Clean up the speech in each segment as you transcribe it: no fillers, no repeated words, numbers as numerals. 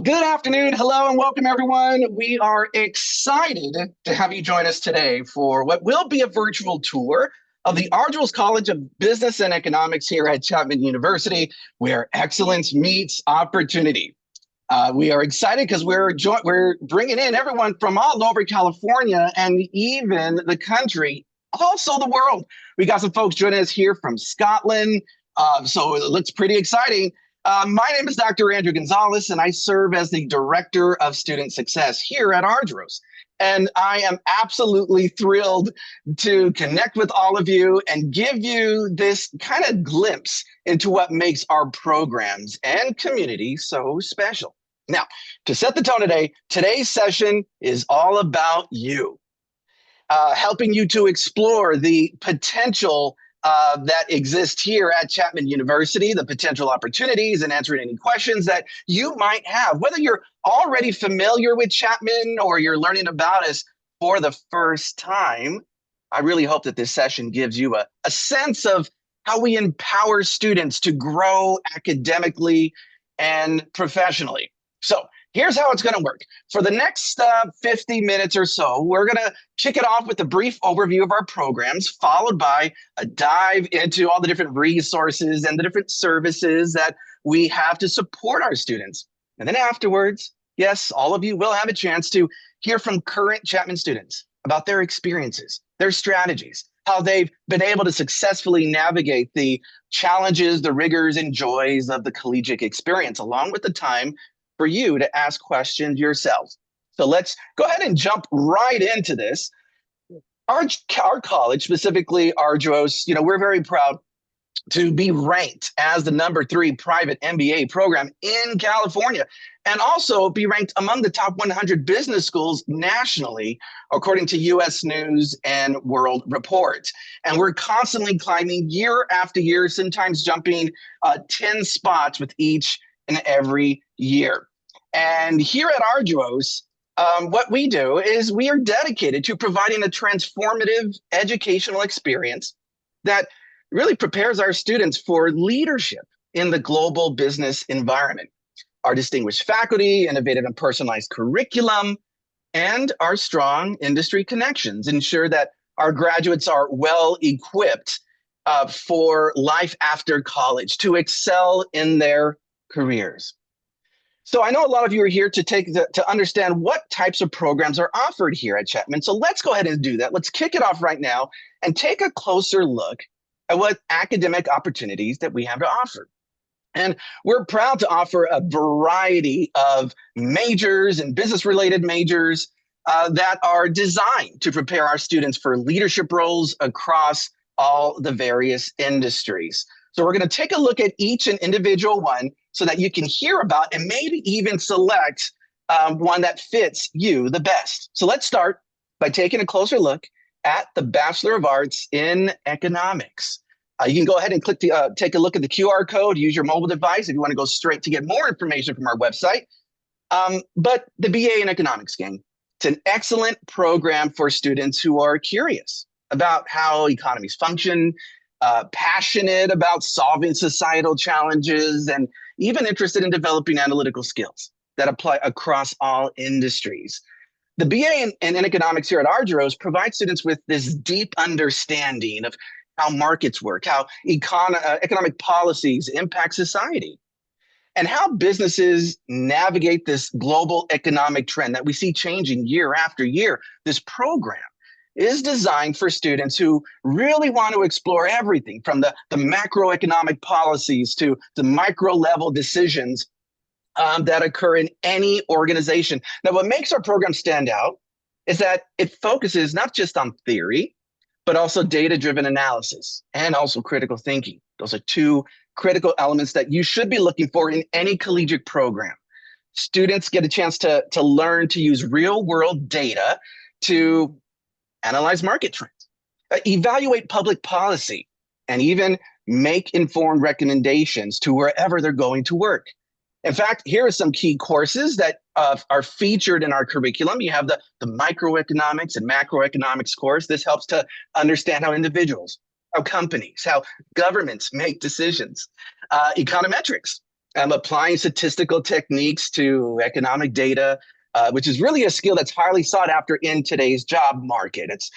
Good afternoon. Hello and welcome, everyone. We are excited to have you join us today for what will be a virtual tour of the Argyros College of Business and Economics here at Chapman University, where excellence meets opportunity. We are excited because we're bringing in everyone from all over California and even the country, also the world. We got some folks joining us here from Scotland, so it looks pretty exciting. My name is Dr. Andrew Gonzalez, and I serve as the Director of Student Success here at Argyros. And I am absolutely thrilled to connect with all of you and give you this kind of glimpse into what makes our programs and community so special. Now, to set the tone today, today's session is all about you, helping you to explore the potential that exist here at Chapman University, the potential opportunities, and answering any questions that you might have. Whether you're already familiar with Chapman or you're learning about us for the first time, I really hope that this session gives you a sense of how we empower students to grow academically and professionally. So here's how it's going to work. For the next 50 minutes or so, we're going to kick it off with a brief overview of our programs, followed by a dive into all the different resources and the different services that we have to support our students. And then afterwards, yes, all of you will have a chance to hear from current Chapman students about their experiences, their strategies, how they've been able to successfully navigate the challenges, the rigors, and joys of the collegiate experience, along with the time for you to ask questions yourselves. So let's go ahead and jump right into this. Our college, specifically Argyros, we're very proud to be ranked as the #3 private MBA program in California, and also be ranked among the top 100 business schools nationally, according to U.S. News and World Report. And we're constantly climbing year after year, sometimes jumping 10 spots with each and every year. And here at Argyros, what we do is we are dedicated to providing a transformative educational experience that really prepares our students for leadership in the global business environment. Our distinguished faculty, innovative and personalized curriculum, and our strong industry connections ensure that our graduates are well equipped for life after college to excel in their careers. So I know a lot of you are here to understand what types of programs are offered here at Chapman. So let's go ahead and do that. Let's kick it off right now and take a closer look at what academic opportunities that we have to offer. And we're proud to offer a variety of majors and business-related majors that are designed to prepare our students for leadership roles across all the various industries. So we're going to take a look at each and individual one so that you can hear about and maybe even select one that fits you the best. So let's start by taking a closer look at the Bachelor of Arts in Economics. You can go ahead and take a look at the QR code, use your mobile device if you want to go straight to get more information from our website. But the BA in Economics, gang, it's an excellent program for students who are curious about how economies function, passionate about solving societal challenges, and even interested in developing analytical skills that apply across all industries. The BA in Economics here at Argyros provides students with this deep understanding of how markets work, how economic policies impact society, and how businesses navigate this global economic trend that we see changing year after year. This program is designed for students who really want to explore everything from the macroeconomic policies to the micro level decisions that occur in any organization. Now, what makes our program stand out is that it focuses not just on theory, but also data-driven analysis and also critical thinking. Those are two critical elements that you should be looking for in any collegiate program. Students get a chance to learn to use real-world data to analyze market trends, evaluate public policy, and even make informed recommendations to wherever they're going to work. In fact, here are some key courses that are featured in our curriculum. You have the microeconomics and macroeconomics course. This helps to understand how individuals, how companies, how governments make decisions. Econometrics, applying statistical techniques to economic data, which is really a skill that's highly sought after in today's job market. It's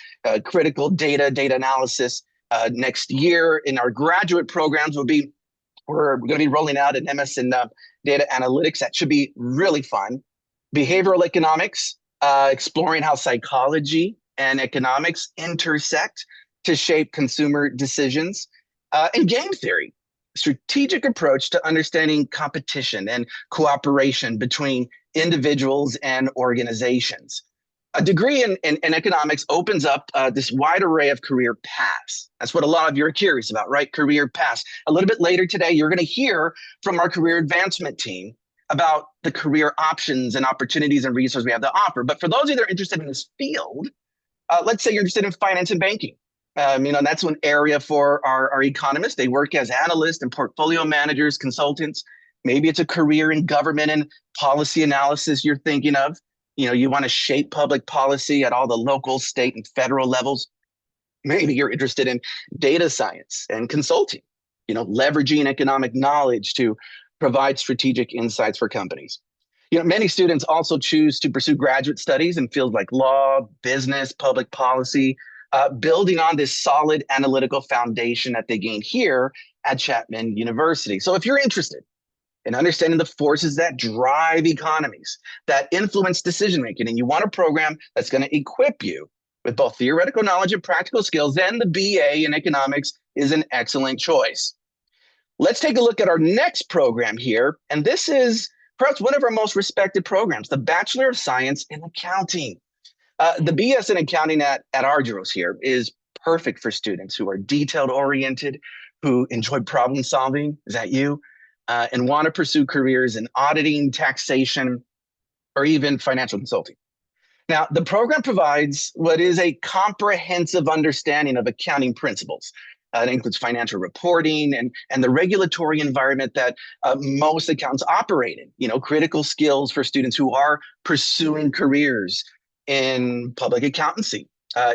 critical data analysis. Next year in our graduate programs we're going to be rolling out an MS in data analytics. That should be really fun. Behavioral economics, exploring how psychology and economics intersect to shape consumer decisions. And game theory, strategic approach to understanding competition and cooperation between individuals and organizations. A degree in economics opens up this wide array of career paths. That's what a lot of you are curious about, right? Career paths. A little bit later today, you're going to hear from our career advancement team about the career options and opportunities and resources we have to offer. But for those of you that are interested in this field, let's say you're interested in finance and banking. That's one area for our economists. They work as analysts and portfolio managers, consultants. Maybe it's a career in government and policy analysis you're thinking of. You want to shape public policy at all the local, state, and federal levels. Maybe you're interested in data science and consulting, leveraging economic knowledge to provide strategic insights for companies. Many students also choose to pursue graduate studies in fields like law, business, public policy, building on this solid analytical foundation that they gain here at Chapman University. So if you're interested in understanding the forces that drive economies, that influence decision-making, and you want a program that's going to equip you with both theoretical knowledge and practical skills, then the BA in economics is an excellent choice. Let's take a look at our next program here, and this is perhaps one of our most respected programs, the Bachelor of Science in Accounting. The BS in Accounting at Argyros here is perfect for students who are detailed-oriented, who enjoy problem solving. Is that you? And want to pursue careers in auditing, taxation, or even financial consulting. Now, the program provides what is a comprehensive understanding of accounting principles. It includes financial reporting and the regulatory environment that most accountants operate in, critical skills for students who are pursuing careers in public accountancy,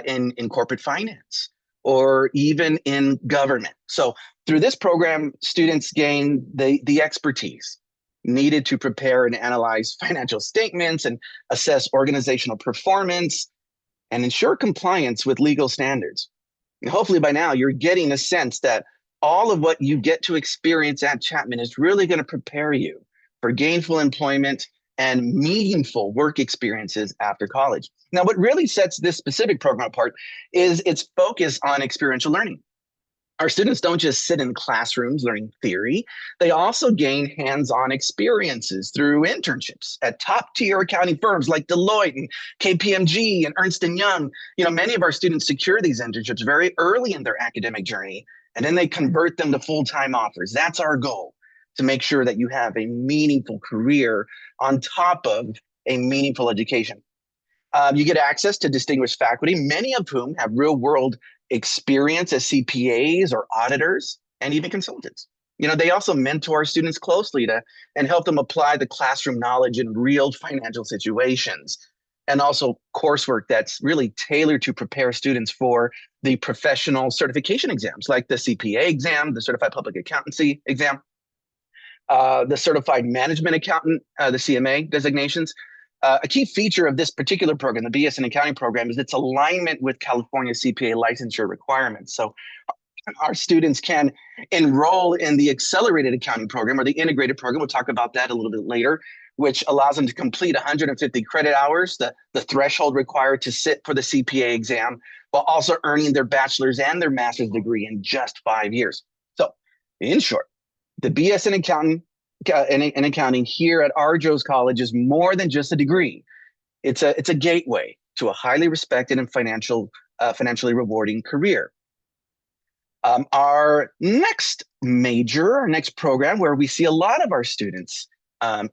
in corporate finance, or even in government. So through this program, students gain the expertise needed to prepare and analyze financial statements and assess organizational performance and ensure compliance with legal standards. And hopefully by now you're getting a sense that all of what you get to experience at Chapman is really going to prepare you for gainful employment and meaningful work experiences after college. Now, what really sets this specific program apart is its focus on experiential learning. Our students don't just sit in classrooms learning theory. They also gain hands-on experiences through internships at top-tier accounting firms like Deloitte and KPMG and Ernst & Young. Many of our students secure these internships very early in their academic journey, and then they convert them to full-time offers. That's our goal, to make sure that you have a meaningful career on top of a meaningful education. You get access to distinguished faculty, many of whom have real-world experience as CPAs or auditors and even consultants. They also mentor students closely and help them apply the classroom knowledge in real financial situations, and also coursework that's really tailored to prepare students for the professional certification exams like the CPA exam, the Certified Public Accountancy exam, the Certified Management Accountant, the CMA designations. A key feature of this particular program, the BS in Accounting program, is its alignment with California CPA licensure requirements. So our students can enroll in the accelerated accounting program or the integrated program. We'll talk about that a little bit later, which allows them to complete 150 credit hours, the threshold required to sit for the CPA exam, while also earning their bachelor's and their master's degree in just 5 years. So in short, the BS in accounting here at Argyros College is more than just a degree. It's a gateway to a highly respected and financially rewarding career. Our next program where we see a lot of our students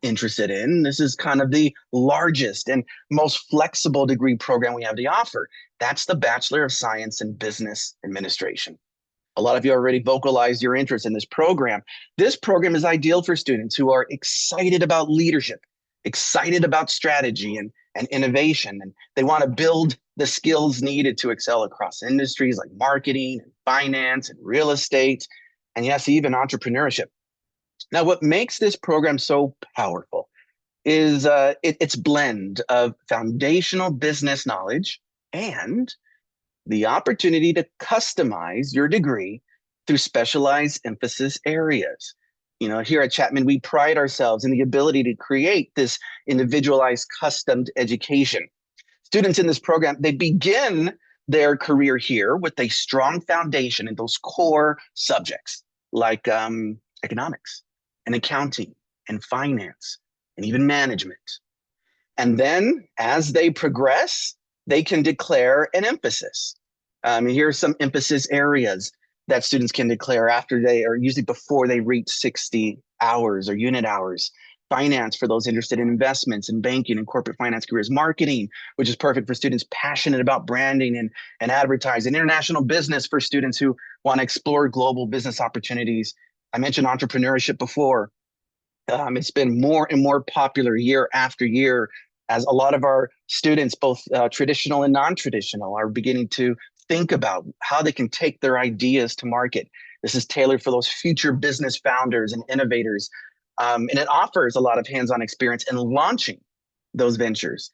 interested in, this is kind of the largest and most flexible degree program we have to offer. That's the Bachelor of Science in Business Administration. A lot of you already vocalized your interest in this program. This program is ideal for students who are excited about leadership, excited about strategy and innovation, and they want to build the skills needed to excel across industries like marketing and finance and real estate, and yes, even entrepreneurship. Now, what makes this program so powerful is its blend of foundational business knowledge and the opportunity to customize your degree through specialized emphasis areas. Here at Chapman, we pride ourselves in the ability to create this individualized, custom education. Students in this program, they begin their career here with a strong foundation in those core subjects like economics and accounting and finance and even management. And then as they progress, they can declare an emphasis. Here are some emphasis areas that students can declare after they, or usually before they reach 60 hours or unit hours. Finance for those interested in investments and banking and corporate finance careers. Marketing, which is perfect for students passionate about branding and advertising. International business for students who want to explore global business opportunities. I mentioned entrepreneurship before. It's been more and more popular year after year as a lot of our students, both traditional and non-traditional, are beginning to think about how they can take their ideas to market. This is tailored for those future business founders and innovators. And it offers a lot of hands-on experience in launching those ventures.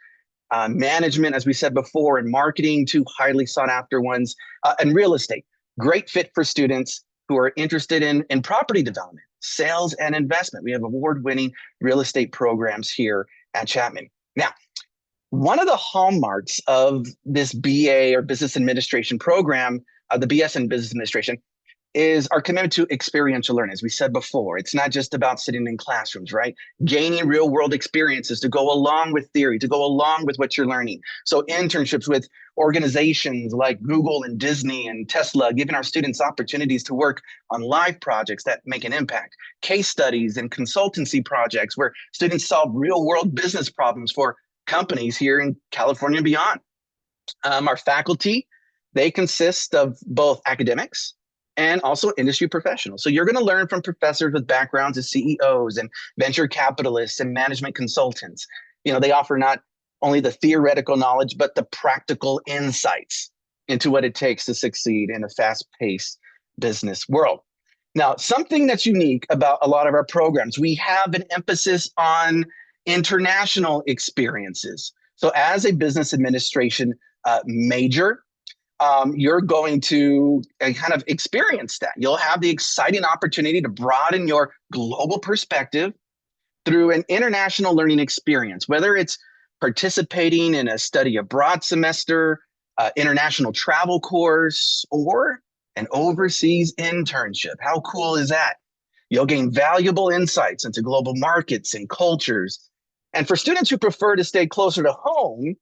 Management, as we said before, and marketing, two highly sought after ones, and real estate. Great fit for students who are interested in property development, sales, and investment. We have award-winning real estate programs here at Chapman. Now, one of the hallmarks of this BA or business administration program, the BS in business administration, is our commitment to experiential learning. As we said before, it's not just about sitting in classrooms, right? Gaining real world experiences to go along with theory, to go along with what you're learning. So internships with organizations like Google and Disney and Tesla, giving our students opportunities to work on live projects that make an impact. Case studies and consultancy projects where students solve real world business problems for companies here in California and beyond. Our faculty, they consist of both academics and also industry professionals. So you're going to learn from professors with backgrounds as CEOs and venture capitalists and management consultants. They offer not only the theoretical knowledge, but the practical insights into what it takes to succeed in a fast-paced business world. Now, something that's unique about a lot of our programs, we have an emphasis on international experiences. So as a business administration major, you're going to kind of experience that. You'll have the exciting opportunity to broaden your global perspective through an international learning experience, whether it's participating in a study abroad semester, international travel course, or an overseas internship. How cool is that? You'll gain valuable insights into global markets and cultures. And for students who prefer to stay closer to home,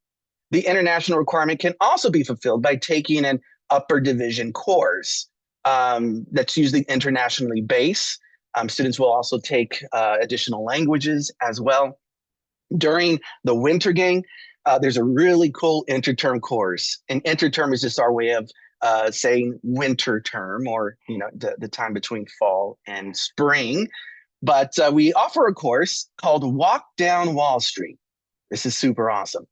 the international requirement can also be fulfilled by taking an upper division course that's usually internationally based. Students will also take additional languages as well. During the winter gang, there's a really cool interterm course. And interterm is just our way of saying winter term, or the time between fall and spring. But we offer a course called Walk Down Wall Street. This is super awesome.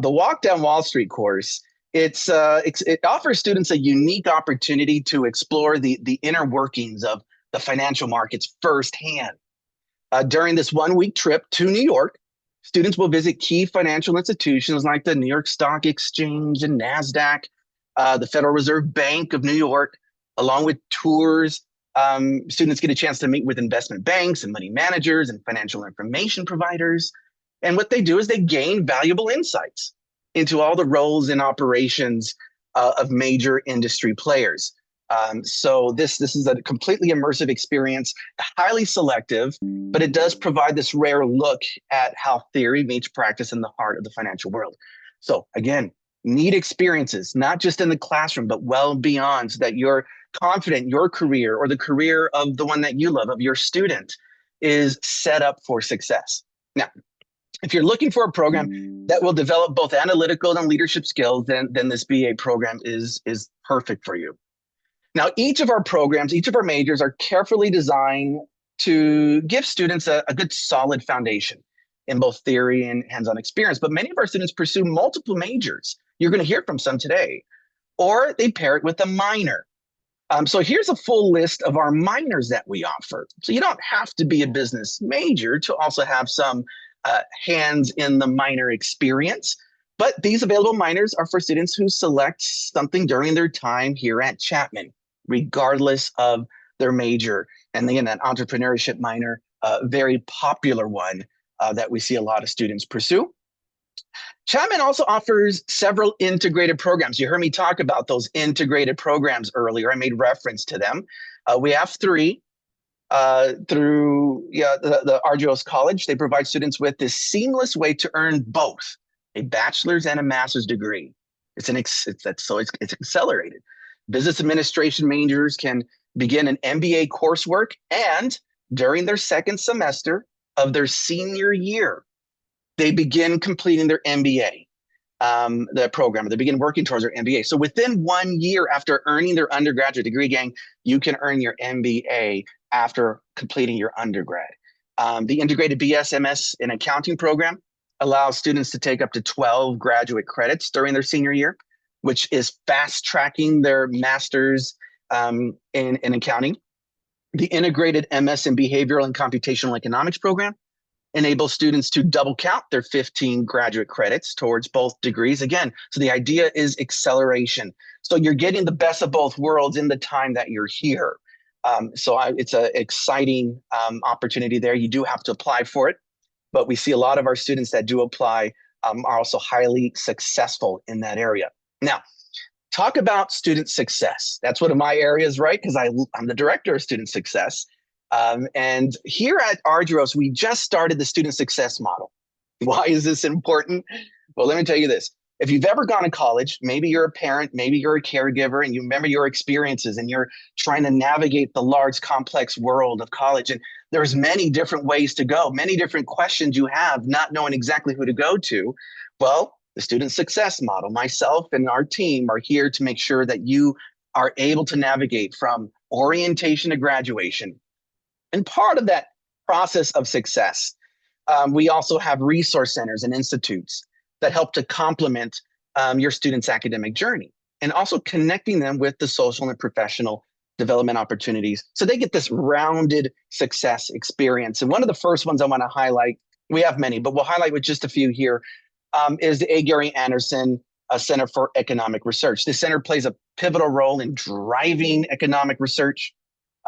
The Walk Down Wall Street course, it offers students a unique opportunity to explore the inner workings of the financial markets firsthand. During this 1-week trip to New York, students will visit key financial institutions like the New York Stock Exchange and NASDAQ, the Federal Reserve Bank of New York, along with tours. Students get a chance to meet with investment banks and money managers and financial information providers. And what they do is they gain valuable insights into all the roles and operations of major industry players. So this is a completely immersive experience, highly selective, but it does provide this rare look at how theory meets practice in the heart of the financial world. So again, need experiences, not just in the classroom, but well beyond, so that you're confident your career or the career of the one that you love, of your student, is set up for success. Now, if you're looking for a program that will develop both analytical and leadership skills, then this BA program is perfect for you. Now, each of our programs, each of our majors are carefully designed to give students a good solid foundation in both theory and hands-on experience. But many of our students pursue multiple majors. You're going to hear from some today. Or they pair it with a minor. So here's a full list of our minors that we offer. So you don't have to be a business major to also have some hands in the minor experience. But these available minors are for students who select something during their time here at Chapman, regardless of their major. And again, that entrepreneurship minor, very popular one that we see a lot of students pursue. Chapman also offers several integrated programs. You heard me talk about those integrated programs earlier. I made reference to them. We have three through the Argyros College. They provide students with this seamless way to earn both a bachelor's and a master's degree. It's accelerated. Business administration majors can begin an MBA coursework, and during their second semester of their senior year, they begin completing their MBA, the program. They begin working towards their MBA. So within 1 year after earning their undergraduate degree, gang, you can earn your MBA after completing your undergrad. The integrated BSMS in accounting program allows students to take up to 12 graduate credits during their senior year, which is fast tracking their master's in accounting. The integrated MS in behavioral and computational economics program enables students to double count their 15 graduate credits towards both degrees. Again, so the idea is acceleration. So you're getting the best of both worlds in the time that you're here. It's an exciting opportunity there. You do have to apply for it, but we see a lot of our students that do apply are also highly successful in that area. Now, talk about student success. That's one of my areas, right? Because I'm the director of student success. And here at Argyros, we just started the student success model. Why is this important? Well, let me tell you this. If you've ever gone to college, maybe you're a parent, maybe you're a caregiver, and you remember your experiences and you're trying to navigate the large, complex world of college. And there's many different ways to go, many different questions you have, not knowing exactly who to go to. Well, the student success model, myself and our team are here to make sure that you are able to navigate from orientation to graduation. And part of that process of success, we also have resource centers and institutes that help to complement your students' academic journey, and also connecting them with the social and professional development opportunities so they get this rounded success experience. And one of the first ones I want to highlight, we have many, but we'll highlight with just a few here, is the A. Gary Anderson Center for Economic Research. This center plays a pivotal role in driving economic research.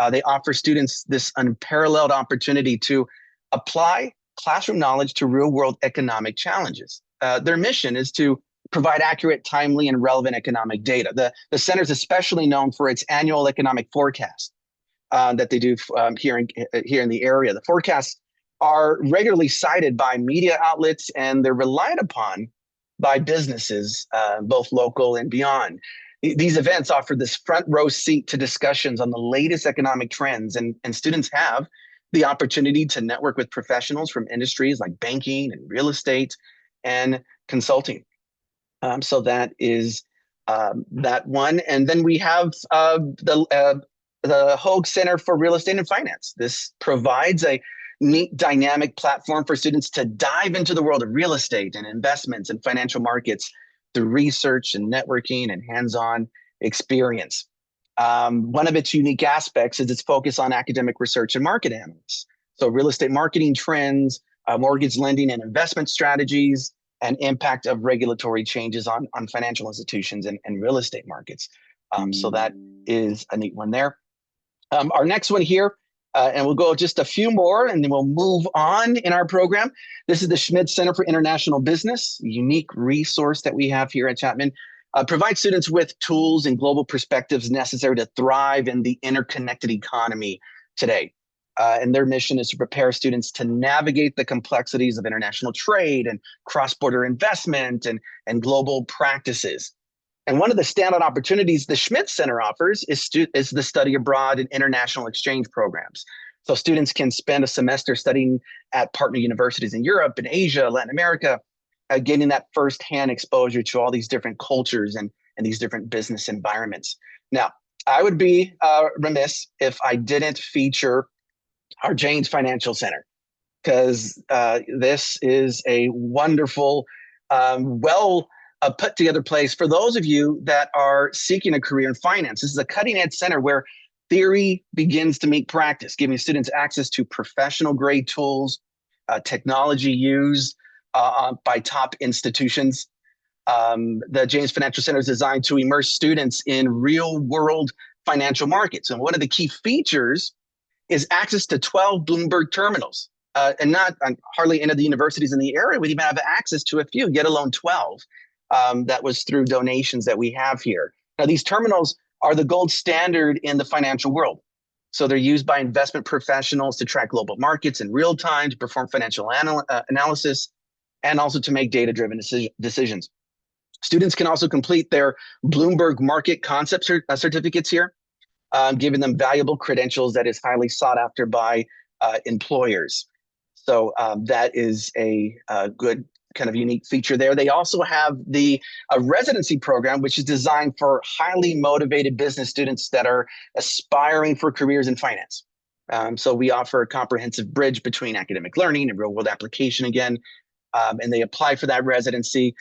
They offer students this unparalleled opportunity to apply classroom knowledge to real-world economic challenges. Their mission is to provide accurate, timely, and relevant economic data. The center is especially known for its annual economic forecast that they do here in the area. The forecasts are regularly cited by media outlets, and they're relied upon by businesses, both local and beyond. These events offer this front row seat to discussions on the latest economic trends, and students have the opportunity to network with professionals from industries like banking and real estate and consulting. So that is that one. And then we have the Hoag Center for Real Estate and Finance. This provides a neat dynamic platform for students to dive into the world of real estate and investments and financial markets through research and networking and hands-on experience. One of its unique aspects is its focus on academic research and market analysis. So real estate marketing trends, mortgage lending and investment strategies, and impact of regulatory changes on financial institutions and real estate markets. So that is a neat one there. Our next one here, and we'll go just a few more and then we'll move on in our program. This is the Schmidt Center for International Business, a unique resource that we have here at Chapman. Provides students with tools and global perspectives necessary to thrive in the interconnected economy today. And their mission is to prepare students to navigate the complexities of international trade and cross-border investment and global practices. And one of the standout opportunities the Schmidt Center offers is the study abroad and international exchange programs. So students can spend a semester studying at partner universities in Europe and Asia, Latin America, getting that firsthand exposure to all these different cultures and these different business environments. Now, I would be remiss if I didn't feature our Janes Financial Center, because this is a wonderful, well a put together place for those of you that are seeking a career in finance. This is a cutting edge center where theory begins to meet practice, giving students access to professional grade tools, technology used by top institutions. The James Financial Center is designed to immerse students in real world financial markets. And one of the key features is access to 12 Bloomberg terminals. And not hardly any of the universities in the area would even have access to a few, yet alone 12. That was through donations that we have here. Now, these terminals are the gold standard in the financial world. So they're used by investment professionals to track global markets in real time, to perform financial analysis, and also to make data-driven decisions. Students can also complete their Bloomberg Market Concept certificates here, giving them valuable credentials that is highly sought after by employers. So that is a good kind of unique feature there. They also have the residency program, which is designed for highly motivated business students that are aspiring for careers in finance. So we offer a comprehensive bridge between academic learning and real world application again, and they apply for that residency.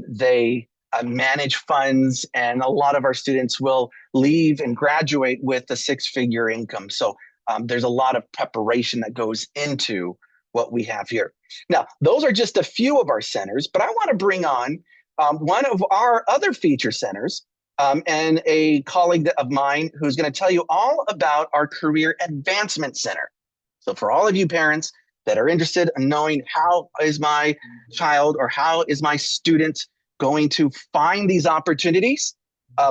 They manage funds, and a lot of our students will leave and graduate with a six-figure income. So there's a lot of preparation that goes into what we have here. Now, those are just a few of our centers, but I want to bring on one of our other feature centers and a colleague of mine who's going to tell you all about our Career Advancement Center. So for all of you parents that are interested in knowing how is my child or how is my student going to find these opportunities,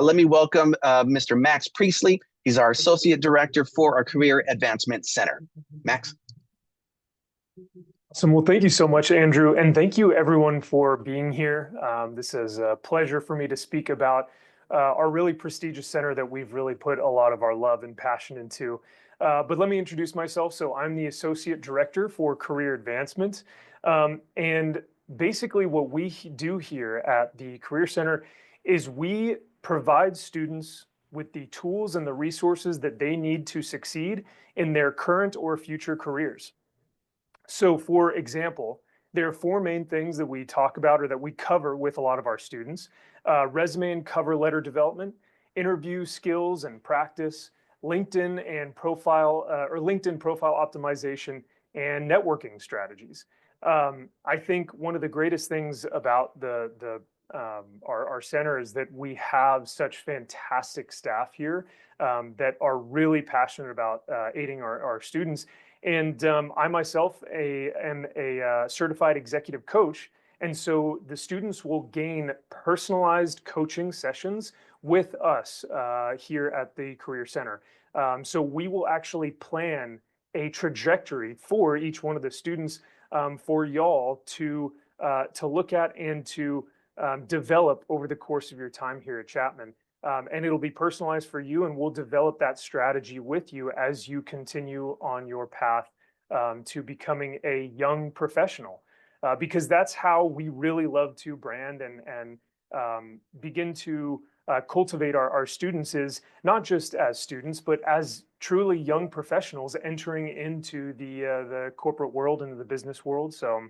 let me welcome Mr. Max Priestley. He's our Associate Director for our Career Advancement Center. Max. Awesome. Well, thank you so much, Andrew. And thank you everyone for being here. This is a pleasure for me to speak about our really prestigious center that we've really put a lot of our love and passion into. But let me introduce myself. So I'm the Associate Director for Career Advancement. And basically what we do here at the Career Center is we provide students with the tools and the resources that they need to succeed in their current or future careers. So for example, there are four main things that we talk about or that we cover with a lot of our students: resume and cover letter development, interview skills and practice, LinkedIn and profile or LinkedIn profile optimization, and networking strategies. I think one of the greatest things about our center is that we have such fantastic staff here that are really passionate about aiding our students. And I myself am a certified executive coach. And so the students will gain personalized coaching sessions with us here at the Career Center. So we will actually plan a trajectory for each one of the students for y'all to look at and to develop over the course of your time here at Chapman. And it'll be personalized for you, and we'll develop that strategy with you as you continue on your path to becoming a young professional, because that's how we really love to brand and begin to cultivate our students, is not just as students, but as truly young professionals entering into the corporate world and the business world. So,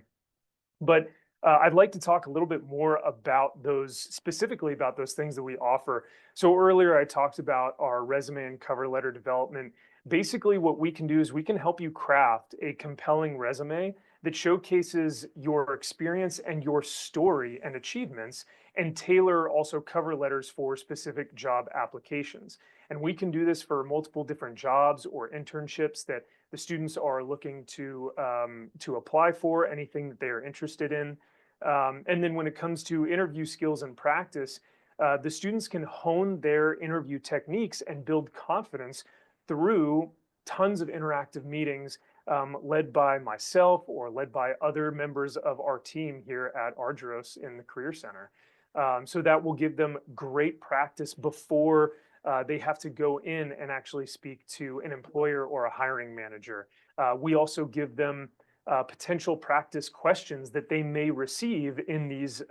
but I'd like to talk a little bit more about specifically about those things that we offer. So earlier I talked about our resume and cover letter development. Basically what we can do is we can help you craft a compelling resume that showcases your experience and your story and achievements, and tailor also cover letters for specific job applications. And we can do this for multiple different jobs or internships that the students are looking to apply for, anything that they are interested in. And then when it comes to interview skills and practice, the students can hone their interview techniques and build confidence through tons of interactive meetings led by myself or led by other members of our team here at Argyros in the Career Center. So that will give them great practice before they have to go in and actually speak to an employer or a hiring manager. We also give them potential practice questions that they may receive in these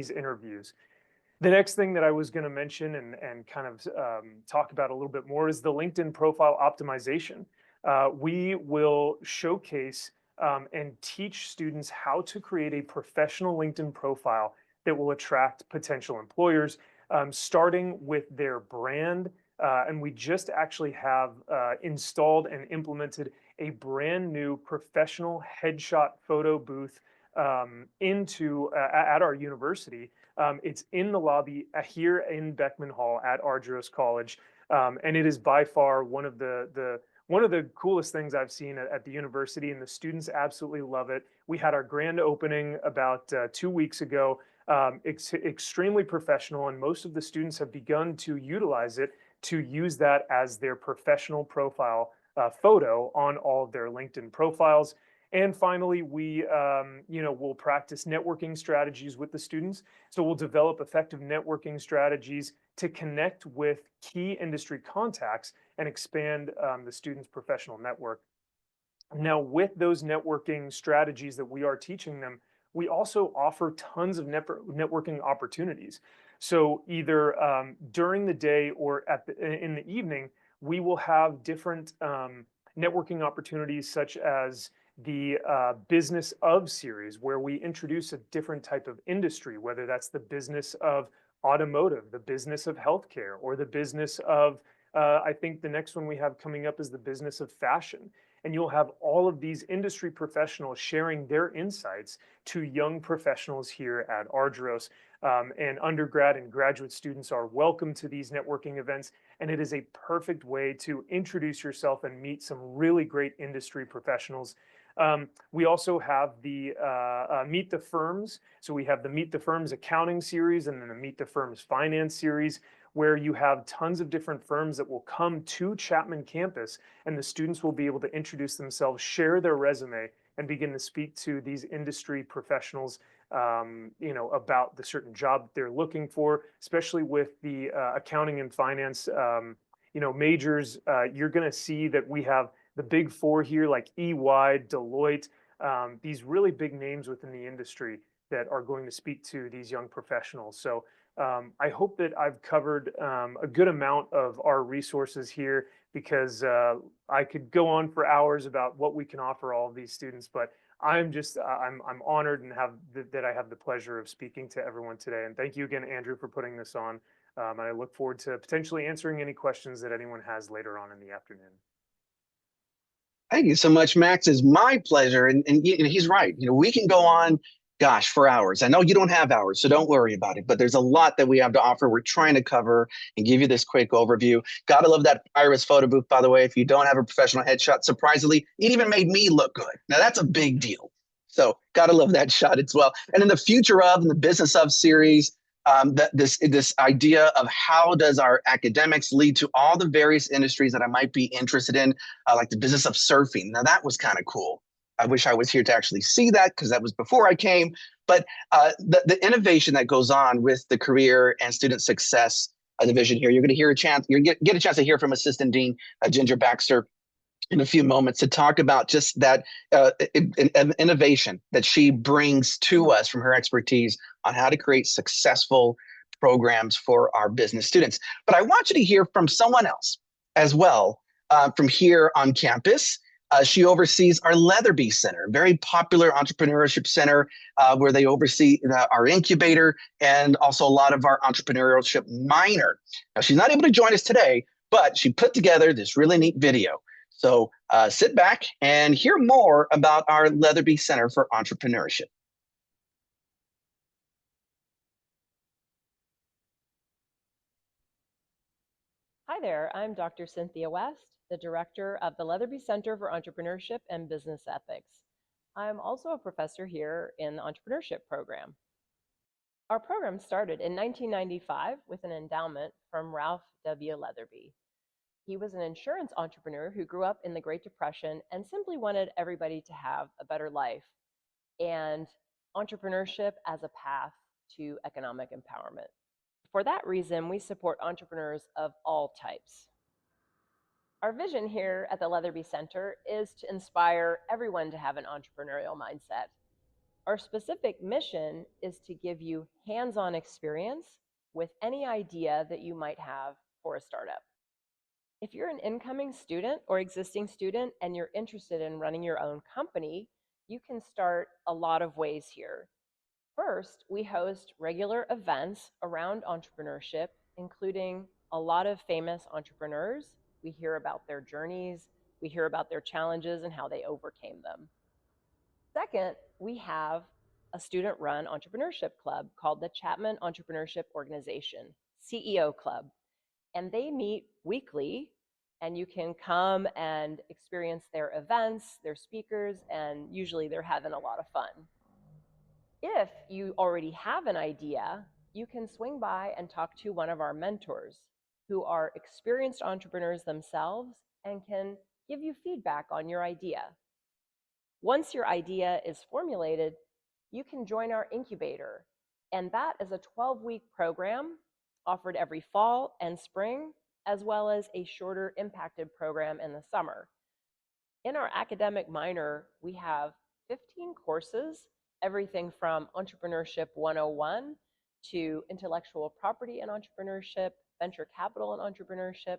interviews. The next thing that I was going to mention and kind of talk about a little bit more is the LinkedIn profile optimization. We will showcase and teach students how to create a professional LinkedIn profile that will attract potential employers, starting with their brand. And we just actually have installed and implemented a brand new professional headshot photo booth at our university. It's in the lobby here in Beckman Hall at Argyros College, and it is by far one of the coolest things I've seen at the university, and the students absolutely love it. We had our grand opening about 2 weeks ago. It's extremely professional, and most of the students have begun to utilize it to use that as their professional profile photo on all of their LinkedIn profiles. And finally, will practice networking strategies with the students. So we'll develop effective networking strategies to connect with key industry contacts and expand the students' professional network. Now, with those networking strategies that we are teaching them, we also offer tons of networking opportunities. So either during the day or in the evening, we will have different networking opportunities, such as the business of series, where we introduce a different type of industry, whether that's the business of automotive, the business of healthcare, or the business of, I think the next one we have coming up is the business of fashion. And you'll have all of these industry professionals sharing their insights to young professionals here at Argyros. And undergrad and graduate students are welcome to these networking events. And it is a perfect way to introduce yourself and meet some really great industry professionals. We also have the Meet the Firms. So we have the Meet the Firms accounting series and then the Meet the Firms finance series, where you have tons of different firms that will come to Chapman campus, and the students will be able to introduce themselves, share their resume, and begin to speak to these industry professionals, about the certain job that they're looking for, especially with the accounting and finance, majors. You're going to see that we have the big four here, like EY, Deloitte, these really big names within the industry that are going to speak to these young professionals. So I hope that I've covered a good amount of our resources here, because I could go on for hours about what we can offer all of these students, but I'm honored and that I have the pleasure of speaking to everyone today. And thank you again, Andrew, for putting this on. And I look forward to potentially answering any questions that anyone has later on in the afternoon. Thank you so much, Max. It's my pleasure. And he's right. We can go on, gosh, for hours. I know you don't have hours, so don't worry about it. But there's a lot that we have to offer. We're trying to cover and give you this quick overview. Gotta love that Iris photo booth, by the way. If you don't have a professional headshot, surprisingly, it even made me look good. Now, that's a big deal. So, gotta love that shot as well. And in the future of and the business of series, that this idea of how does our academics lead to all the various industries that I might be interested in, like the business of surfing. Now that was kind of cool. I wish I was here to actually see that, because that was before I came. But the innovation that goes on with the career and student success division here, you're going to hear a chance. You're going to get a chance to hear from Assistant Dean Ginger Baxter in a few moments to talk about just that innovation that she brings to us from her expertise on how to create successful programs for our business students. But I want you to hear from someone else as well, from here on campus. She oversees our Leatherby Center, a very popular entrepreneurship center, where they oversee our incubator and also a lot of our entrepreneurship minor. Now, she's not able to join us today, but she put together this really neat video. So sit back and hear more about our Leatherby Center for Entrepreneurship. Hi there, I'm Dr. Cynthia West, the director of the Leatherby Center for Entrepreneurship and Business Ethics. I'm also a professor here in the entrepreneurship program. Our program started in 1995 with an endowment from Ralph W. Leatherby. He was an insurance entrepreneur who grew up in the Great Depression and simply wanted everybody to have a better life, and entrepreneurship as a path to economic empowerment. For that reason, we support entrepreneurs of all types. Our vision here at the Leatherby Center is to inspire everyone to have an entrepreneurial mindset. Our specific mission is to give you hands-on experience with any idea that you might have for a startup. If you're an incoming student or existing student and you're interested in running your own company, you can start a lot of ways here. First, we host regular events around entrepreneurship, including a lot of famous entrepreneurs. We hear about their journeys, we hear about their challenges and how they overcame them. Second, we have a student run entrepreneurship club called the Chapman Entrepreneurship Organization, CEO Club. And they meet weekly, and you can come and experience their events, their speakers, and usually they're having a lot of fun. If you already have an idea, you can swing by and talk to one of our mentors who are experienced entrepreneurs themselves and can give you feedback on your idea. Once your idea is formulated, you can join our incubator, and that is a 12-week program offered every fall and spring, as well as a shorter impacted program in the summer. In our academic minor, we have 15 courses, everything from Entrepreneurship 101 to Intellectual Property and Entrepreneurship, Venture Capital and Entrepreneurship,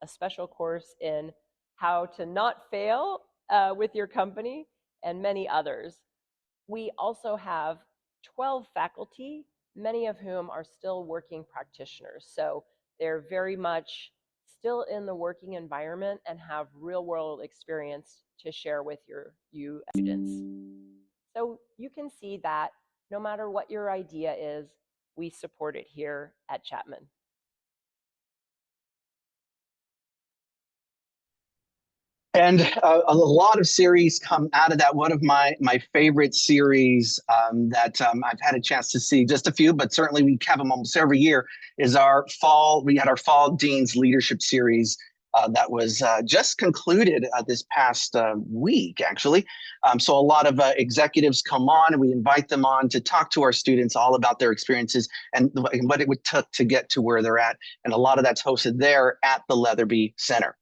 a special course in how to not fail with your company, and many others. We also have 12 faculty, many of whom are still working practitioners. So they're very much still in the working environment and have real world experience to share with you students. So you can see that no matter what your idea is, we support it here at Chapman. And a lot of series come out of that. One of my favorite series that I've had a chance to see, just a few, but certainly we have them almost every year, is our fall. We had our Fall Dean's Leadership Series that was just concluded this past week, actually. So a lot of executives come on, and we invite them on to talk to our students all about their experiences and what it would take to get to where they're at. And a lot of that's hosted there at the Leatherby Center.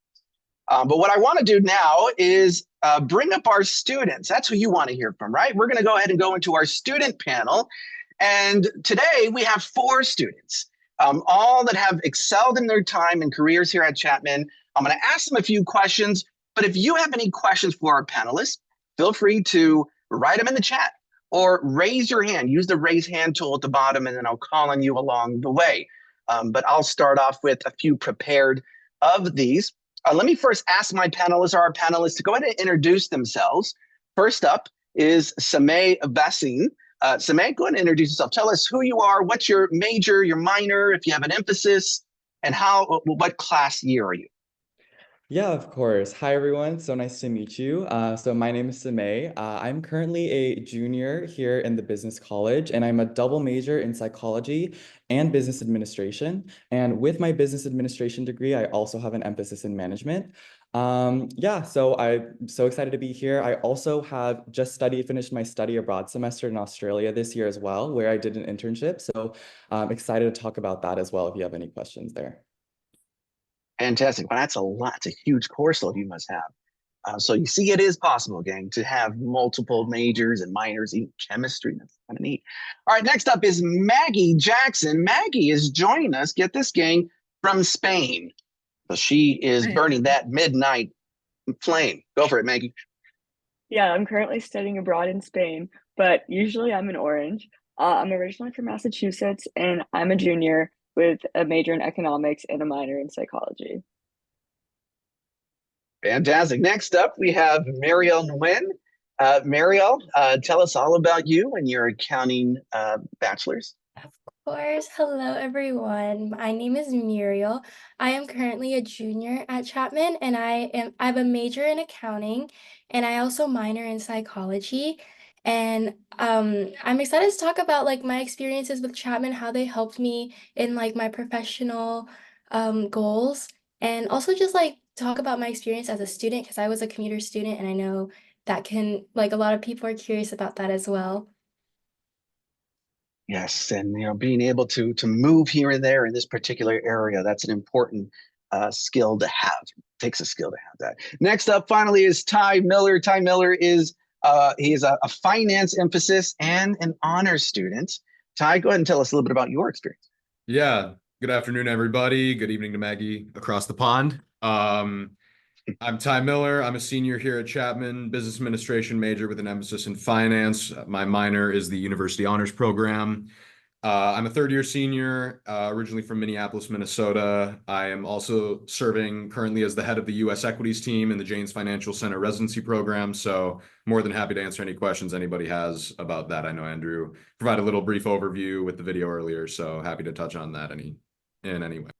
But what I want to do now is bring up our students. That's who you want to hear from, right? We're going to go ahead and go into our student panel. And today we have 4 students, all that have excelled in their time and careers here at Chapman. I'm going to ask them a few questions, but if you have any questions for our panelists, feel free to write them in the chat or raise your hand. Use the raise hand tool at the bottom, and then I'll call on you along the way. But I'll start off with a few prepared of these. Let me first ask my panelists, or our panelists, to go ahead and introduce themselves. First up is Samay Basin. Samay, go ahead and introduce yourself. Tell us who you are, what's your major, your minor, if you have an emphasis, and what class year are you? Yeah, of course. Hi, everyone. So nice to meet you. So my name is Samay. I'm currently a junior here in the business college, and I'm a double major in psychology and business administration. And with my business administration degree, I also have an emphasis in management. Yeah, so I'm so excited to be here. I also have just finished my study abroad semester in Australia this year as well, where I did an internship. So I'm excited to talk about that as well if you have any questions there. Fantastic. Well, that's a lot. It's a huge course load you must have. So you see, it is possible, gang, to have multiple majors and minors, even chemistry. That's kind of neat. All right, next up is Maggie Jackson. Maggie is joining us, get this, gang, from Spain. So she is burning that midnight flame. Go for it, Maggie. Yeah, I'm currently studying abroad in Spain, but usually I'm in Orange. I'm originally from Massachusetts, and I'm a junior with a major in economics and a minor in psychology. Fantastic. Next up, we have Mariel Nguyen. Mariel, tell us all about you and your accounting bachelor's. Of course. Hello, everyone. My name is Muriel. I am currently a junior at Chapman, and I have a major in accounting, and I also minor in psychology. And I'm excited to talk about like my experiences with Chapman, how they helped me in like my professional goals, and also just like talk about my experience as a student because I was a commuter student, and I know that can like a lot of people are curious about that as well. Yes, and being able to move here and there in this particular area, that's an important skill to have. It takes a skill to have that. Next up, finally, is Ty Miller. Ty Miller is he is a finance emphasis and an honors student. Ty, go ahead and tell us a little bit about your experience. Yeah. Good afternoon, everybody. Good evening to Maggie across the pond. I'm Ty Miller. I'm a senior here at Chapman, business administration major with an emphasis in finance. My minor is the University Honors Program. I'm a third year senior, originally from Minneapolis, Minnesota. I am also serving currently as the head of the U.S. equities team in the Janes Financial Center residency program. So more than happy to answer any questions anybody has about that. I know Andrew provided a little brief overview with the video earlier, so happy to touch on that in any way.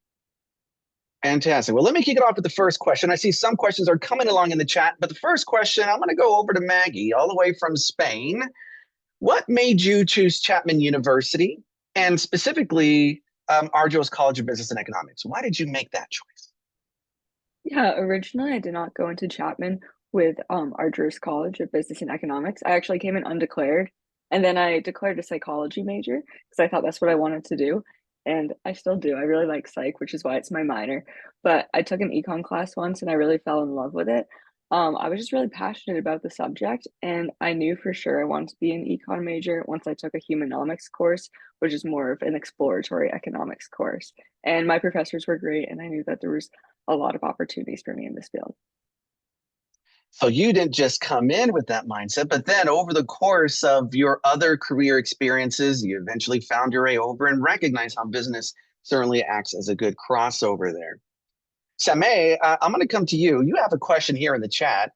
Fantastic. Well, let me kick it off with the first question. I see some questions are coming along in the chat, but the first question, I'm going to go over to Maggie, all the way from Spain. What made you choose Chapman University and specifically Argyros College of Business and Economics? Why did you make that choice? Yeah, originally I did not go into Chapman with Argyros College of Business and Economics. I actually came in undeclared, and then I declared a psychology major because I thought that's what I wanted to do, and I still do. I really like psych, which is why it's my minor. But I took an econ class once, and I really fell in love with it. I was just really passionate about the subject, and I knew for sure I wanted to be an econ major once I took a humanomics course, which is more of an exploratory economics course. And my professors were great, and I knew that there was a lot of opportunities for me in this field. So you didn't just come in with that mindset, but then over the course of your other career experiences, you eventually found your way over and recognized how business certainly acts as a good crossover there. Sameh, I'm going to come to you. You have a question here in the chat.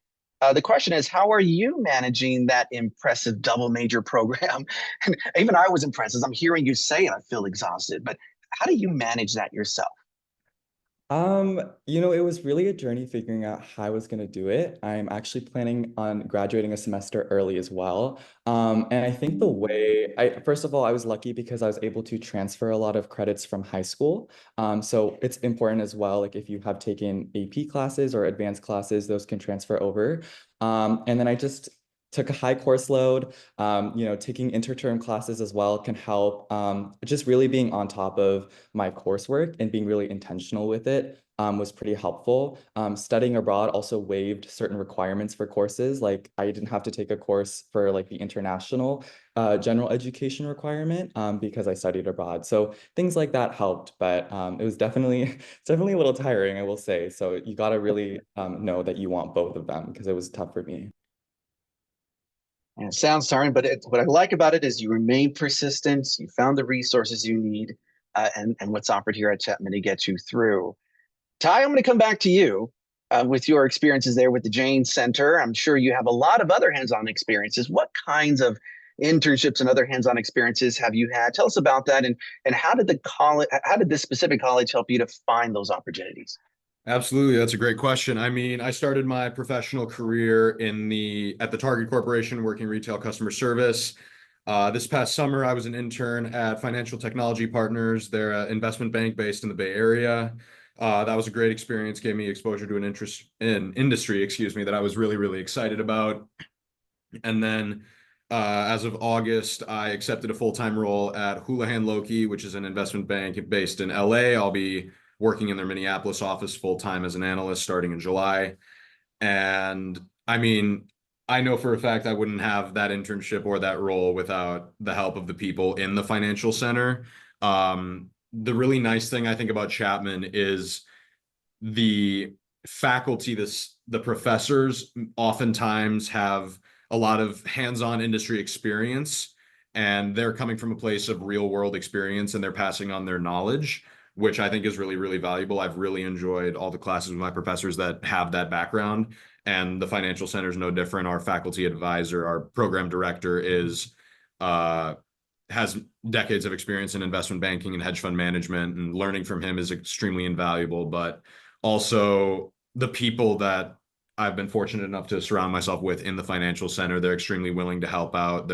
The question is, how are you managing that impressive double major program? And even I was impressed. As I'm hearing you say it, I feel exhausted. But how do you manage that yourself? It was really a journey figuring out how I was going to do it. I'm actually planning on graduating a semester early as well. And I think first of all, I was lucky because I was able to transfer a lot of credits from high school. So it's important as well, like if you have taken AP classes or advanced classes, those can transfer over. And then I just took a high course load. Taking interterm classes as well can help. Just really being on top of my coursework and being really intentional with it was pretty helpful. Studying abroad also waived certain requirements for courses. Like I didn't have to take a course for like the international general education requirement because I studied abroad. So things like that helped, but it was definitely a little tiring, I will say. So you got to really know that you want both of them because it was tough for me. And it sounds tiring, but what I like about it is you remain persistent. You found the resources you need, and what's offered here at Chapman to get you through. Ty, I'm going to come back to you with your experiences there with the Jane Center. I'm sure you have a lot of other hands-on experiences. What kinds of internships and other hands-on experiences have you had? Tell us about that, and how did this specific college help you to find those opportunities? Absolutely, that's a great question. I mean, I started my professional career at the Target Corporation working retail customer service. This past summer, I was an intern at Financial Technology Partners. They're an investment bank based in the Bay Area. That was a great experience, gave me exposure to an industry, that I was really, really excited about. And then as of August, I accepted a full-time role at Houlihan Lokey, which is an investment bank based in LA. I'll be working in their Minneapolis office full-time as an analyst starting in July. And I mean, I know for a fact I wouldn't have that internship or that role without the help of the people in the financial center. The really nice thing I think about Chapman is the faculty, the professors oftentimes have a lot of hands-on industry experience, and they're coming from a place of real world experience and they're passing on their knowledge, which I think is really, really valuable. I've really enjoyed all the classes with my professors that have that background, and the Financial Center is no different. Our faculty advisor, our program director has decades of experience in investment banking and hedge fund management, and learning from him is extremely invaluable. But also the people that I've been fortunate enough to surround myself with in the Financial Center, they're extremely willing to help out.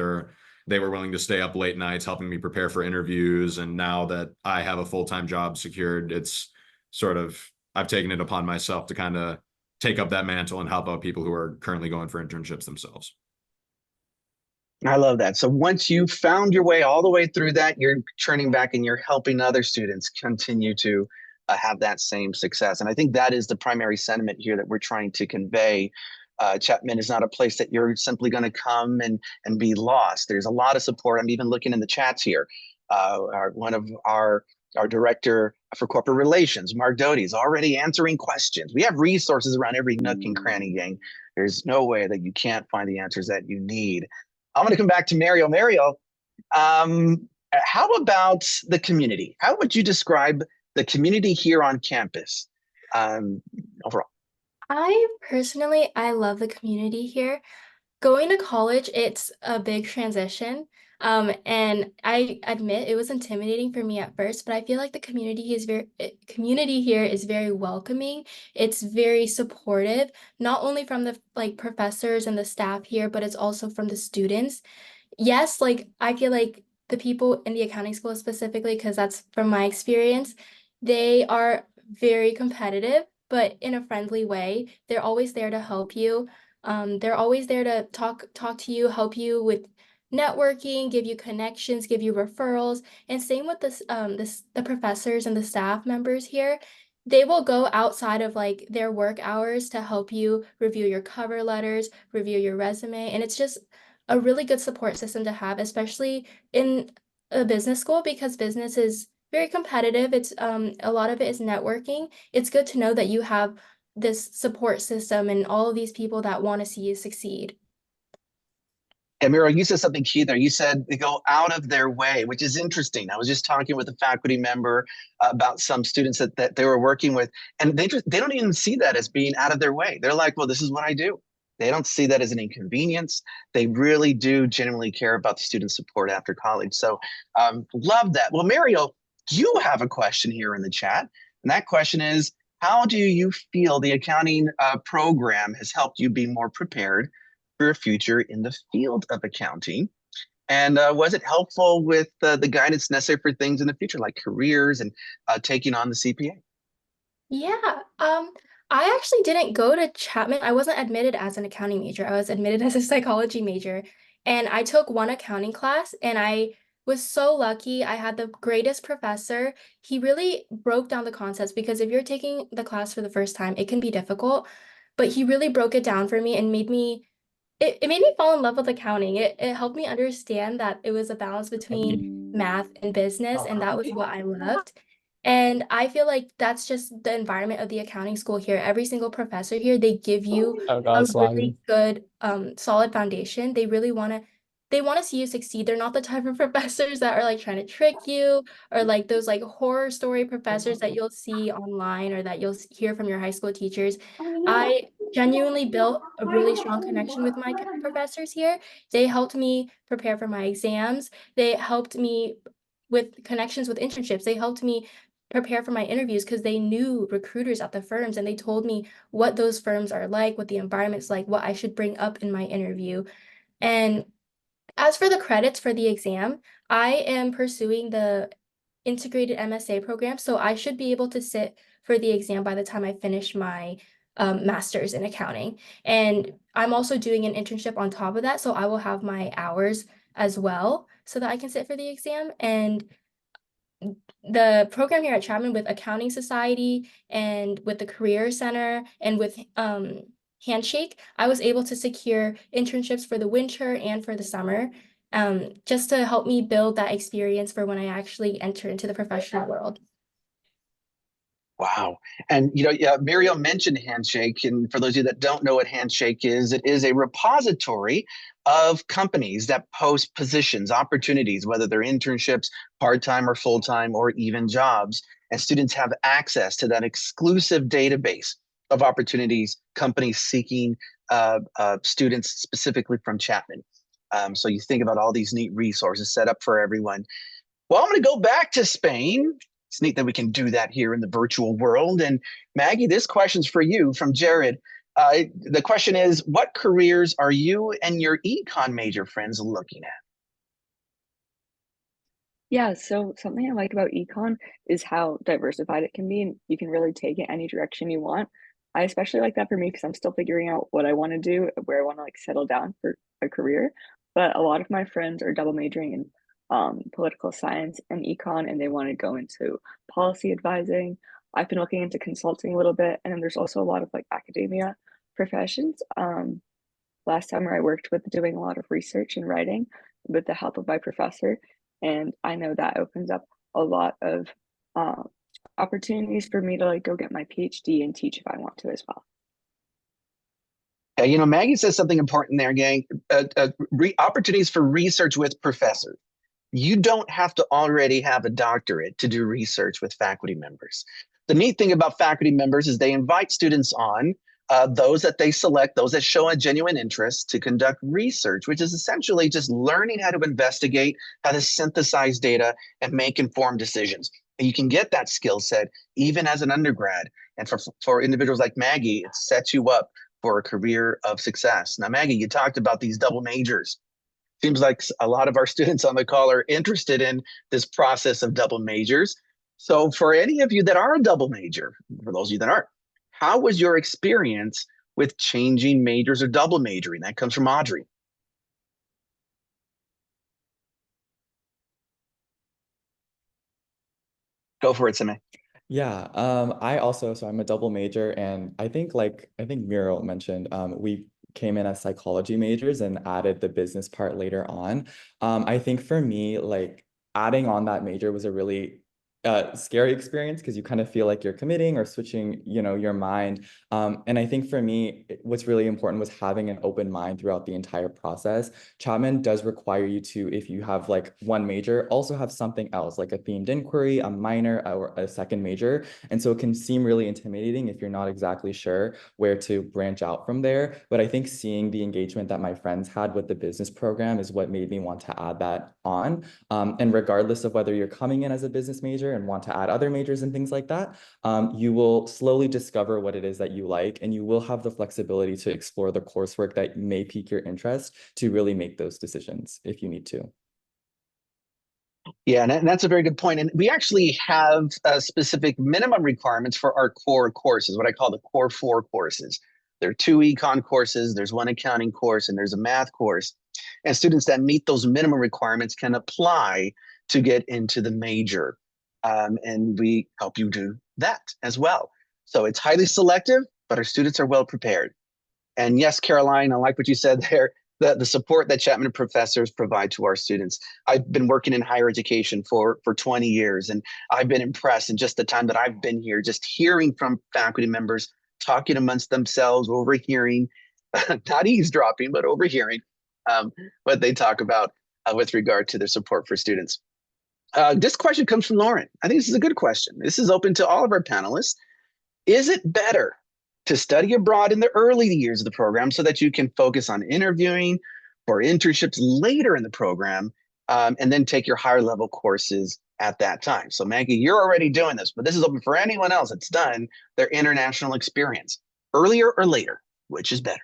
They were willing to stay up late nights helping me prepare for interviews. And now that I have a full-time job secured, I've taken it upon myself to kind of take up that mantle and help out people who are currently going for internships themselves. I love that. So once you found your way all the way through that, you're turning back and you're helping other students continue to have that same success. And I think that is the primary sentiment here that we're trying to convey. Chapman is not a place that you're simply going to come and be lost. There's a lot of support. I'm even looking in the chats here. One of our director for corporate relations. Mark Doty is already answering questions. We have resources around every nook and cranny, gang. There's no way that you can't find the answers that you need. I'm going to come back to Mario. Mario, how about the community? How would you describe the community here on campus overall? I love the community here. Going to college, it's a big transition. And I admit it was intimidating for me at first, but I feel like the community here is very welcoming. It's very supportive, not only from the like professors and the staff here, but it's also from the students. Yes, like I feel like the people in the accounting school specifically, because that's from my experience, they are very competitive, but in a friendly way. They're always there to help you. They're always there to talk to you, help you with networking, give you connections, give you referrals. And same with the professors and the staff members here. They will go outside of like their work hours to help you review your cover letters, review your resume, and it's just a really good support system to have, especially in a business school because business is very competitive. It's a lot of it is networking. It's good to know that you have this support system and all of these people that want to see you succeed. And Miro, you said something key there. You said they go out of their way, which is interesting. I was just talking with a faculty member about some students that they were working with, and they don't even see that as being out of their way. They're like, well, this is what I do. They don't see that as an inconvenience. They really do genuinely care about the student support after college. So love that. Well, Mario, you have a question here in the chat. And that question is, how do you feel the accounting program has helped you be more prepared for a future in the field of accounting? And was it helpful with the guidance necessary for things in the future, like careers and taking on the CPA? Yeah, I actually didn't go to Chapman. I wasn't admitted as an accounting major. I was admitted as a psychology major. And I took one accounting class and I was so lucky. I had the greatest professor. He really broke down the concepts because if you're taking the class for the first time, it can be difficult. But he really broke it down for me and it made me fall in love with accounting. It helped me understand that it was a balance between math and business, and that was what I loved. And I feel like that's just the environment of the accounting school here. Every single professor here, they give you Oh God, a it's really lagging. good, solid foundation. They want to see you succeed. They're not the type of professors that are like trying to trick you or like those like horror story professors that you'll see online or that you'll hear from your high school teachers. I genuinely built a really strong connection with my professors here. They helped me prepare for my exams. They helped me with connections with internships. They helped me prepare for my interviews because they knew recruiters at the firms and they told me what those firms are like, what the environment's like, what I should bring up in my interview. And as for the credits for the exam, I am pursuing the integrated MSA program, so I should be able to sit for the exam by the time I finish my master's in accounting. And I'm also doing an internship on top of that, so I will have my hours as well so that I can sit for the exam. And the program here at Chapman with Accounting Society and with the Career Center and with Handshake, I was able to secure internships for the winter and for the summer, just to help me build that experience for when I actually enter into the professional world. Wow. And, you know, yeah, Miriam mentioned Handshake. And for those of you that don't know what Handshake is, it is a repository of companies that post positions, opportunities, whether they're internships, part-time or full-time, or even jobs. And students have access to that exclusive database of opportunities, companies seeking students specifically from Chapman. So you think about all these neat resources set up for everyone. Well, I'm going to go back to Spain. It's neat that we can do that here in the virtual world. And Maggie, this question's for you from Jared. The question is, what careers are you and your econ major friends looking at? Yeah, so something I like about econ is how diversified it can be, and you can really take it any direction you want. I especially like that for me because I'm still figuring out what I want to do, where I want to like settle down for a career. But a lot of my friends are double majoring in political science and econ, and they want to go into policy advising. I've been looking into consulting a little bit, and then there's also a lot of like academia professions. Last summer I worked with doing a lot of research and writing with the help of my professor. And I know that opens up a lot of Opportunities for me to like go get my PhD and teach if I want to as well. Maggie says something important there, gang. Opportunities for research with professors. You don't have to already have a doctorate to do research with faculty members. The neat thing about faculty members is they invite students on, those that they select, those that show a genuine interest, to conduct research, which is essentially just learning how to investigate, how to synthesize data, and make informed decisions. And you can get that skill set even as an undergrad. And for individuals like Maggie, it sets you up for a career of success. Now, Maggie, you talked about these double majors. Seems like a lot of our students on the call are interested in this process of double majors. So for any of you that are a double major, for those of you that aren't, how was your experience with changing majors or double majoring? That comes from Audrey. Go for it, Sime. Yeah, so I'm a double major, and I think Muriel mentioned, we came in as psychology majors and added the business part later on. I think for me, like adding on that major was a really scary experience because you kind of feel like you're committing or switching, your mind. And I think for me, what's really important was having an open mind throughout the entire process. Chapman does require you to, if you have like one major, also have something else, like a themed inquiry, a minor, or a second major. And so it can seem really intimidating if you're not exactly sure where to branch out from there. But I think seeing the engagement that my friends had with the business program is what made me want to add that on. And regardless of whether you're coming in as a business major and want to add other majors and things like that, you will slowly discover what it is that you like, and you will have the flexibility to explore the coursework that may pique your interest to really make those decisions if you need to. Yeah, and that's a very good point. And we actually have specific minimum requirements for our core courses, what I call the core 4 courses. There are 2 econ courses, there's 1 accounting course, and there's a math course. And students that meet those minimum requirements can apply to get into the major. And we help you do that as well. So it's highly selective, but our students are well prepared. And yes, Caroline, I like what you said there. The support that Chapman professors provide to our students. I've been working in higher education for 20 years, and I've been impressed in just the time that I've been here, just hearing from faculty members, talking amongst themselves, overhearing, not eavesdropping, but overhearing what they talk about with regard to their support for students. This question comes from Lauren. I think this is a good question. This is open to all of our panelists. Is it better to study abroad in the early years of the program so that you can focus on interviewing for internships later in the program, and then take your higher level courses at that time? So Maggie, you're already doing this, but this is open for anyone else that's done their international experience. Earlier or later, which is better?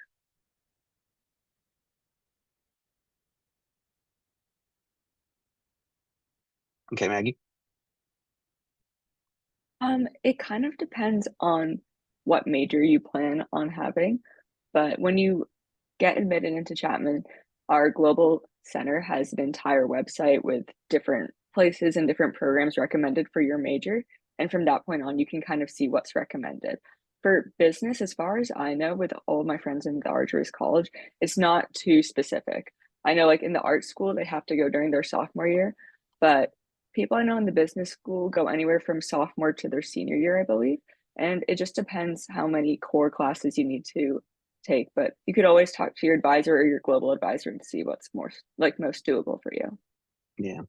Okay, Maggie. It kind of depends on what major you plan on having, but when you get admitted into Chapman, our global center has an entire website with different places and different programs recommended for your major. And from that point on, you can kind of see what's recommended. For business, as far as I know, with all of my friends in the Argyros college, it's not too specific. I know like in the art school, they have to go during their sophomore year, but people I know in the business school go anywhere from sophomore to their senior year, I believe. And it just depends how many core classes you need to take, but you could always talk to your advisor or your global advisor and see what's most doable for you. Yeah.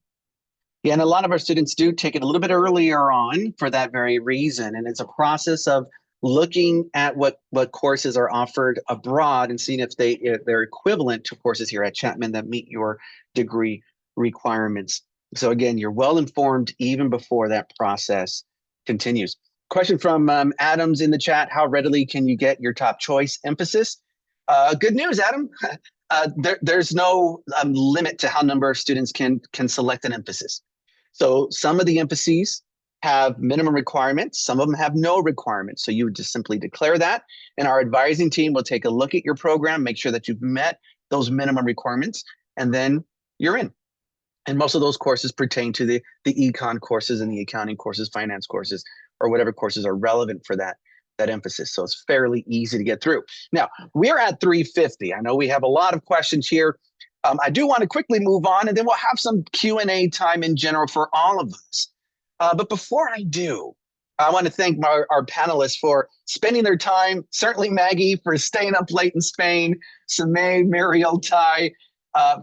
Yeah, and a lot of our students do take it a little bit earlier on for that very reason. And it's a process of looking at what courses are offered abroad and seeing if they're equivalent to courses here at Chapman that meet your degree requirements. So again, you're well informed even before that process continues. Question from Adams in the chat: how readily can you get your top choice emphasis? Good news, Adam. There's no limit to how number of students can select an emphasis. So some of the emphases have minimum requirements, some of them have no requirements. So you would just simply declare that, and our advising team will take a look at your program, make sure that you've met those minimum requirements, and then you're in. And most of those courses pertain to the econ courses and the accounting courses, finance courses, or whatever courses are relevant for that emphasis. So it's fairly easy to get through. Now, we're at 3:50. I know we have a lot of questions here. I do want to quickly move on, and then we'll have some Q&A time in general for all of us. But before I do, I want to thank our panelists for spending their time. Certainly Maggie for staying up late in Spain, Samay, Mariel, Ty,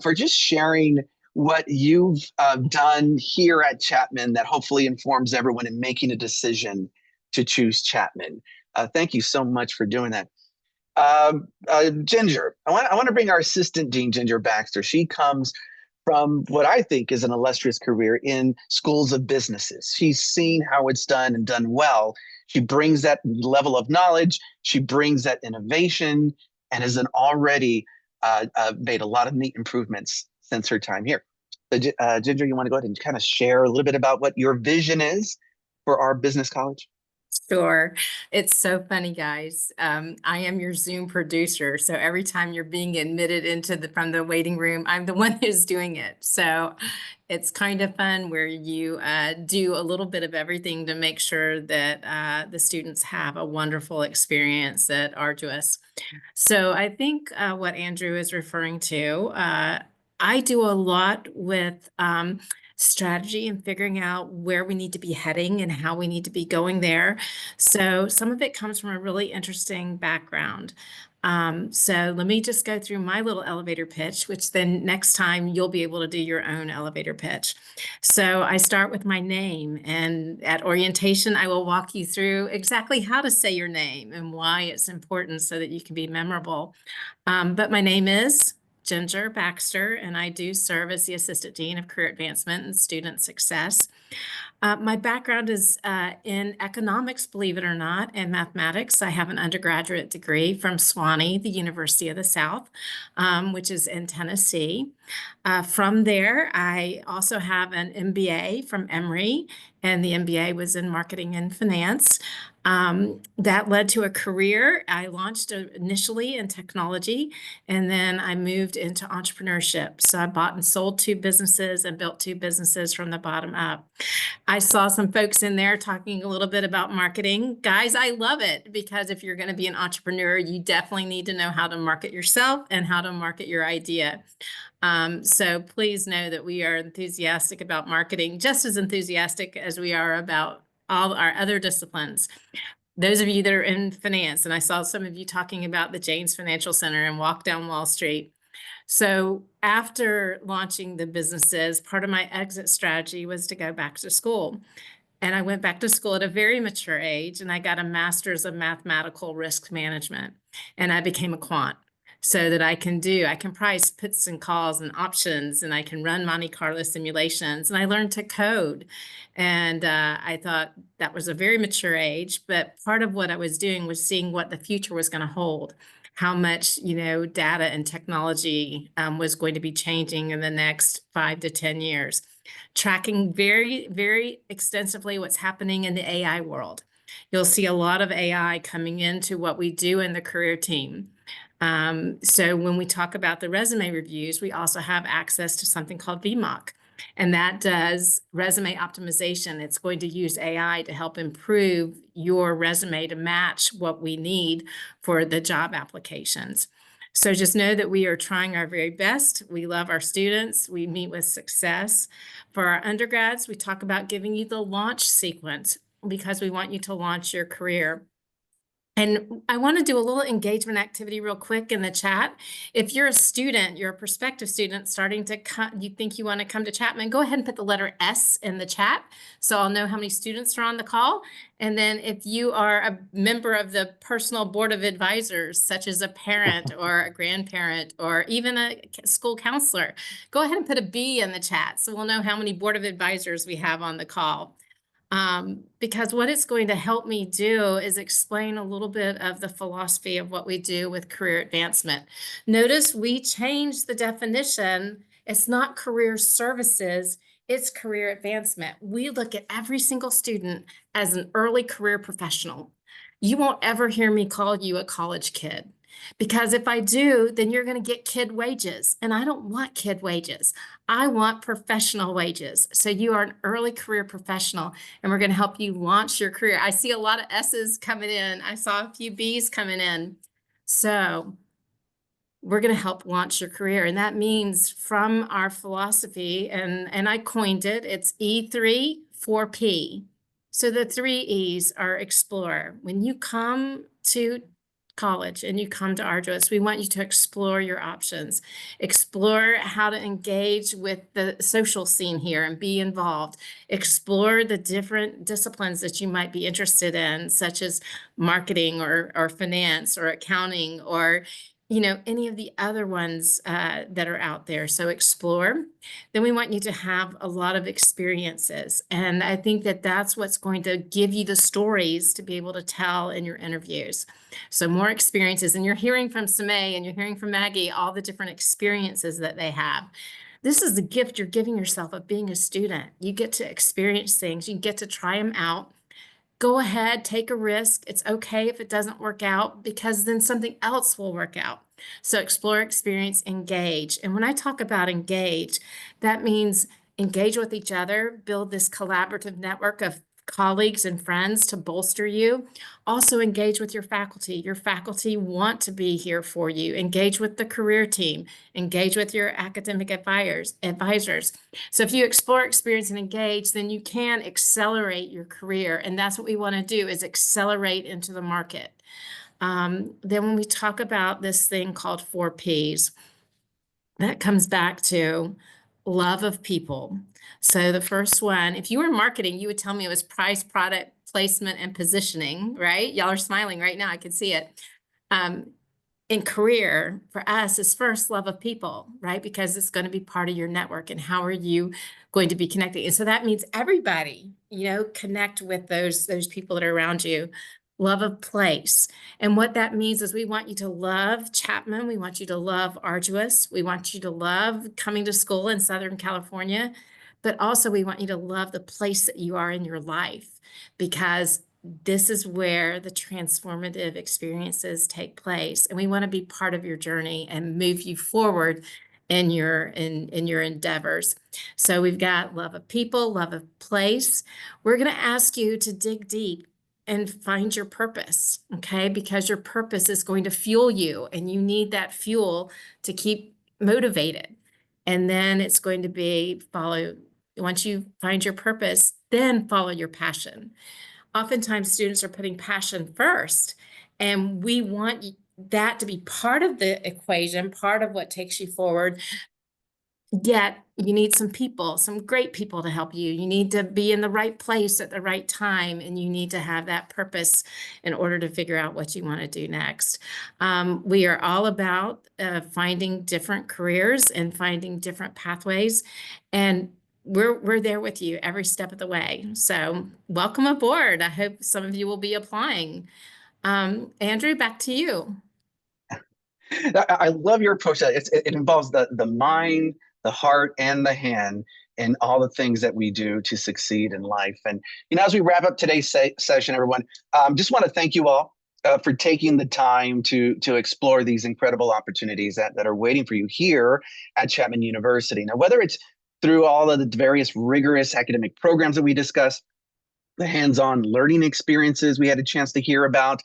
for just sharing what you've done here at Chapman that hopefully informs everyone in making a decision to choose Chapman. Thank you so much for doing that. Ginger, I want to bring our assistant dean, Ginger Baxter. She comes from what I think is an illustrious career in schools of businesses. She's seen how it's done and done well. She brings that level of knowledge. She brings that innovation and has already made a lot of neat improvements since her time here. So, Ginger, you want to go ahead and kind of share a little bit about what your vision is for our business college? Sure. It's so funny, guys. I am your Zoom producer. So every time you're being admitted from the waiting room, I'm the one who's doing it. So it's kind of fun where you do a little bit of everything to make sure that the students have a wonderful experience at Argyros. So I think what Andrew is referring to, I do a lot with strategy and figuring out where we need to be heading and how we need to be going there. So some of it comes from a really interesting background. So let me just go through my little elevator pitch, which then next time you'll be able to do your own elevator pitch. So I start with my name, and at orientation, I will walk you through exactly how to say your name and why it's important so that you can be memorable. But my name is Ginger Baxter, and I do serve as the Assistant Dean of Career Advancement and Student Success. My background is in economics, believe it or not, and mathematics. I have an undergraduate degree from Swanee, the University of the South, which is in Tennessee. From there, I also have an MBA from Emory, and the MBA was in marketing and finance. That led to a career. I launched initially in technology, and then I moved into entrepreneurship. So I bought and sold 2 businesses and built 2 businesses from the bottom up. I saw some folks in there talking a little bit about marketing. Guys, I love it, because if you're going to be an entrepreneur, you definitely need to know how to market yourself and how to market your idea. So please know that we are enthusiastic about marketing, just as enthusiastic as we are about all our other disciplines. Those of you that are in finance, and I saw some of you talking about the Janes Financial Center and Walk Down Wall Street. So after launching the businesses, part of my exit strategy was to go back to school. And I went back to school at a very mature age, and I got a master's of mathematical risk management, and I became a quant, so that I can price puts and calls and options, and I can run Monte Carlo simulations, and I learned to code. And I thought that was a very mature age, but part of what I was doing was seeing what the future was going to hold, how much, data and technology was going to be changing in the next 5 to 10 years, tracking very, very extensively what's happening in the AI world. You'll see a lot of AI coming into what we do in the career team. So when we talk about the resume reviews, we also have access to something called VMOC, and that does resume optimization. It's going to use AI to help improve your resume to match what we need for the job applications. So just know that we are trying our very best. We love our students. We meet with success. For our undergrads, we talk about giving you the launch sequence, because we want you to launch your career. And I want to do a little engagement activity real quick in the chat. If you're a student, you're a prospective student starting to come, you think you want to come to Chapman, go ahead and put the letter S in the chat, so I'll know how many students are on the call. And then if you are a member of the personal board of advisors, such as a parent or a grandparent or even a school counselor, go ahead and put a B in the chat, so we'll know how many board of advisors we have on the call. Because what it's going to help me do is explain a little bit of the philosophy of what we do with career advancement. Notice we changed the definition. It's not career services, it's career advancement. We look at every single student as an early career professional. You won't ever hear me call you a college kid, because if I do, then you're going to get kid wages, and I don't want kid wages. I want professional wages. So you are an early career professional, and we're going to help you launch your career. I see a lot of S's coming in. I saw a few B's coming in. So we're going to help launch your career. And that means, from our philosophy, and I coined it, it's E3 4P. So the 3 E's are explore. When you come to college and you come to Argyros, we want you to explore your options, explore how to engage with the social scene here and be involved, explore the different disciplines that you might be interested in, such as marketing or finance or accounting or any of the other ones that are out there. So explore. Then we want you to have a lot of experiences. And I think that that's what's going to give you the stories to be able to tell in your interviews. So more experiences. And you're hearing from Samay and you're hearing from Maggie, all the different experiences that they have. This is the gift you're giving yourself of being a student. You get to experience things. You get to try them out. Go ahead, take a risk. It's okay if it doesn't work out because then something else will work out. So explore, experience, engage. And when I talk about engage, that means engage with each other, build this collaborative network of colleagues and friends to bolster you. Also engage with your faculty. Your faculty want to be here for you. Engage with the career team. Engage with your academic advisors. So if you explore, experience, and engage, then you can accelerate your career. And that's what we want to do is accelerate into the market. Then when we talk about this thing called 4 Ps, that comes back to love of people. So the first one, if you were in marketing, you would tell me it was price, product, placement, and positioning, right? Y'all are smiling right now. I can see it. In career, for us, is first love of people, right? Because it's going to be part of your network and how are you going to be connecting? And so that means everybody, connect with those people that are around you. Love of place. And what that means is we want you to love Chapman. We want you to love Argyros. We want you to love coming to school in Southern California. But also we want you to love the place that you are in your life because this is where the transformative experiences take place. And we want to be part of your journey and move you forward in your endeavors. So we've got love of people, love of place. We're going to ask you to dig deep and find your purpose, okay? Because your purpose is going to fuel you and you need that fuel to keep motivated. And then it's going to be once you find your purpose, then follow your passion. Oftentimes students are putting passion first, and we want that to be part of the equation, part of what takes you forward. Yet you need some people, some great people to help you. You need to be in the right place at the right time, and you need to have that purpose in order to figure out what you want to do next. We are all about finding different careers and finding different pathways, and we're there with you every step of the way. So welcome aboard. I hope some of you will be applying. Andrew, back to you. I love your approach. It involves the mind, the heart, and the hand, and all the things that we do to succeed in life. And as we wrap up today's session, everyone, just want to thank you all for taking the time to explore these incredible opportunities that are waiting for you here at Chapman University. Now, whether it's through all of the various rigorous academic programs that we discussed, the hands-on learning experiences we had a chance to hear about,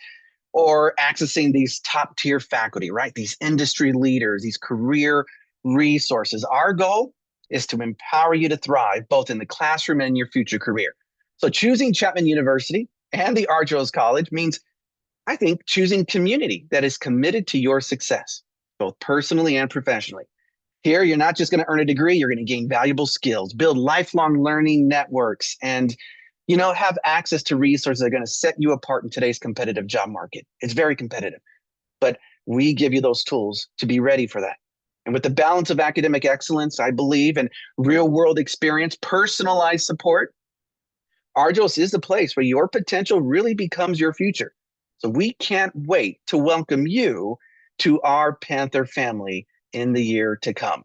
or accessing these top tier faculty, right? These industry leaders, these career resources. Our goal is to empower you to thrive both in the classroom and in your future career. So choosing Chapman University and the Argyros College means, I think, choosing community that is committed to your success, both personally and professionally. Here, you're not just going to earn a degree, you're going to gain valuable skills, build lifelong learning networks, and have access to resources that are going to set you apart in today's competitive job market. It's very competitive, but we give you those tools to be ready for that. And with the balance of academic excellence, I believe, and real world experience, personalized support, Argyros is the place where your potential really becomes your future. So we can't wait to welcome you to our Panther family in the year to come.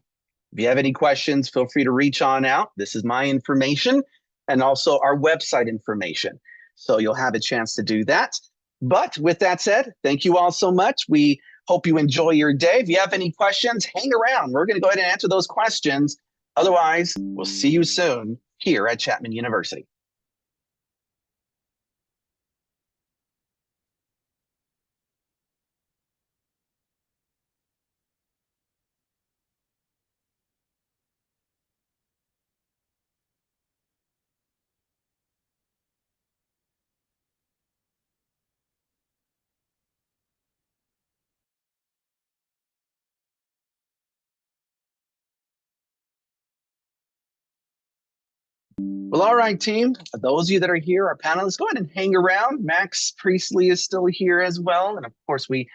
If you have any questions, feel free to reach on out. This is my information and also our website information. So you'll have a chance to do that. But with that said, thank you all so much. We hope you enjoy your day. If you have any questions, hang around. We're going to go ahead and answer those questions. Otherwise, we'll see you soon here at Chapman University. Well, all right, team. Those of you that are here, our panelists, go ahead and hang around. Max Priestley is still here as well. And of course, we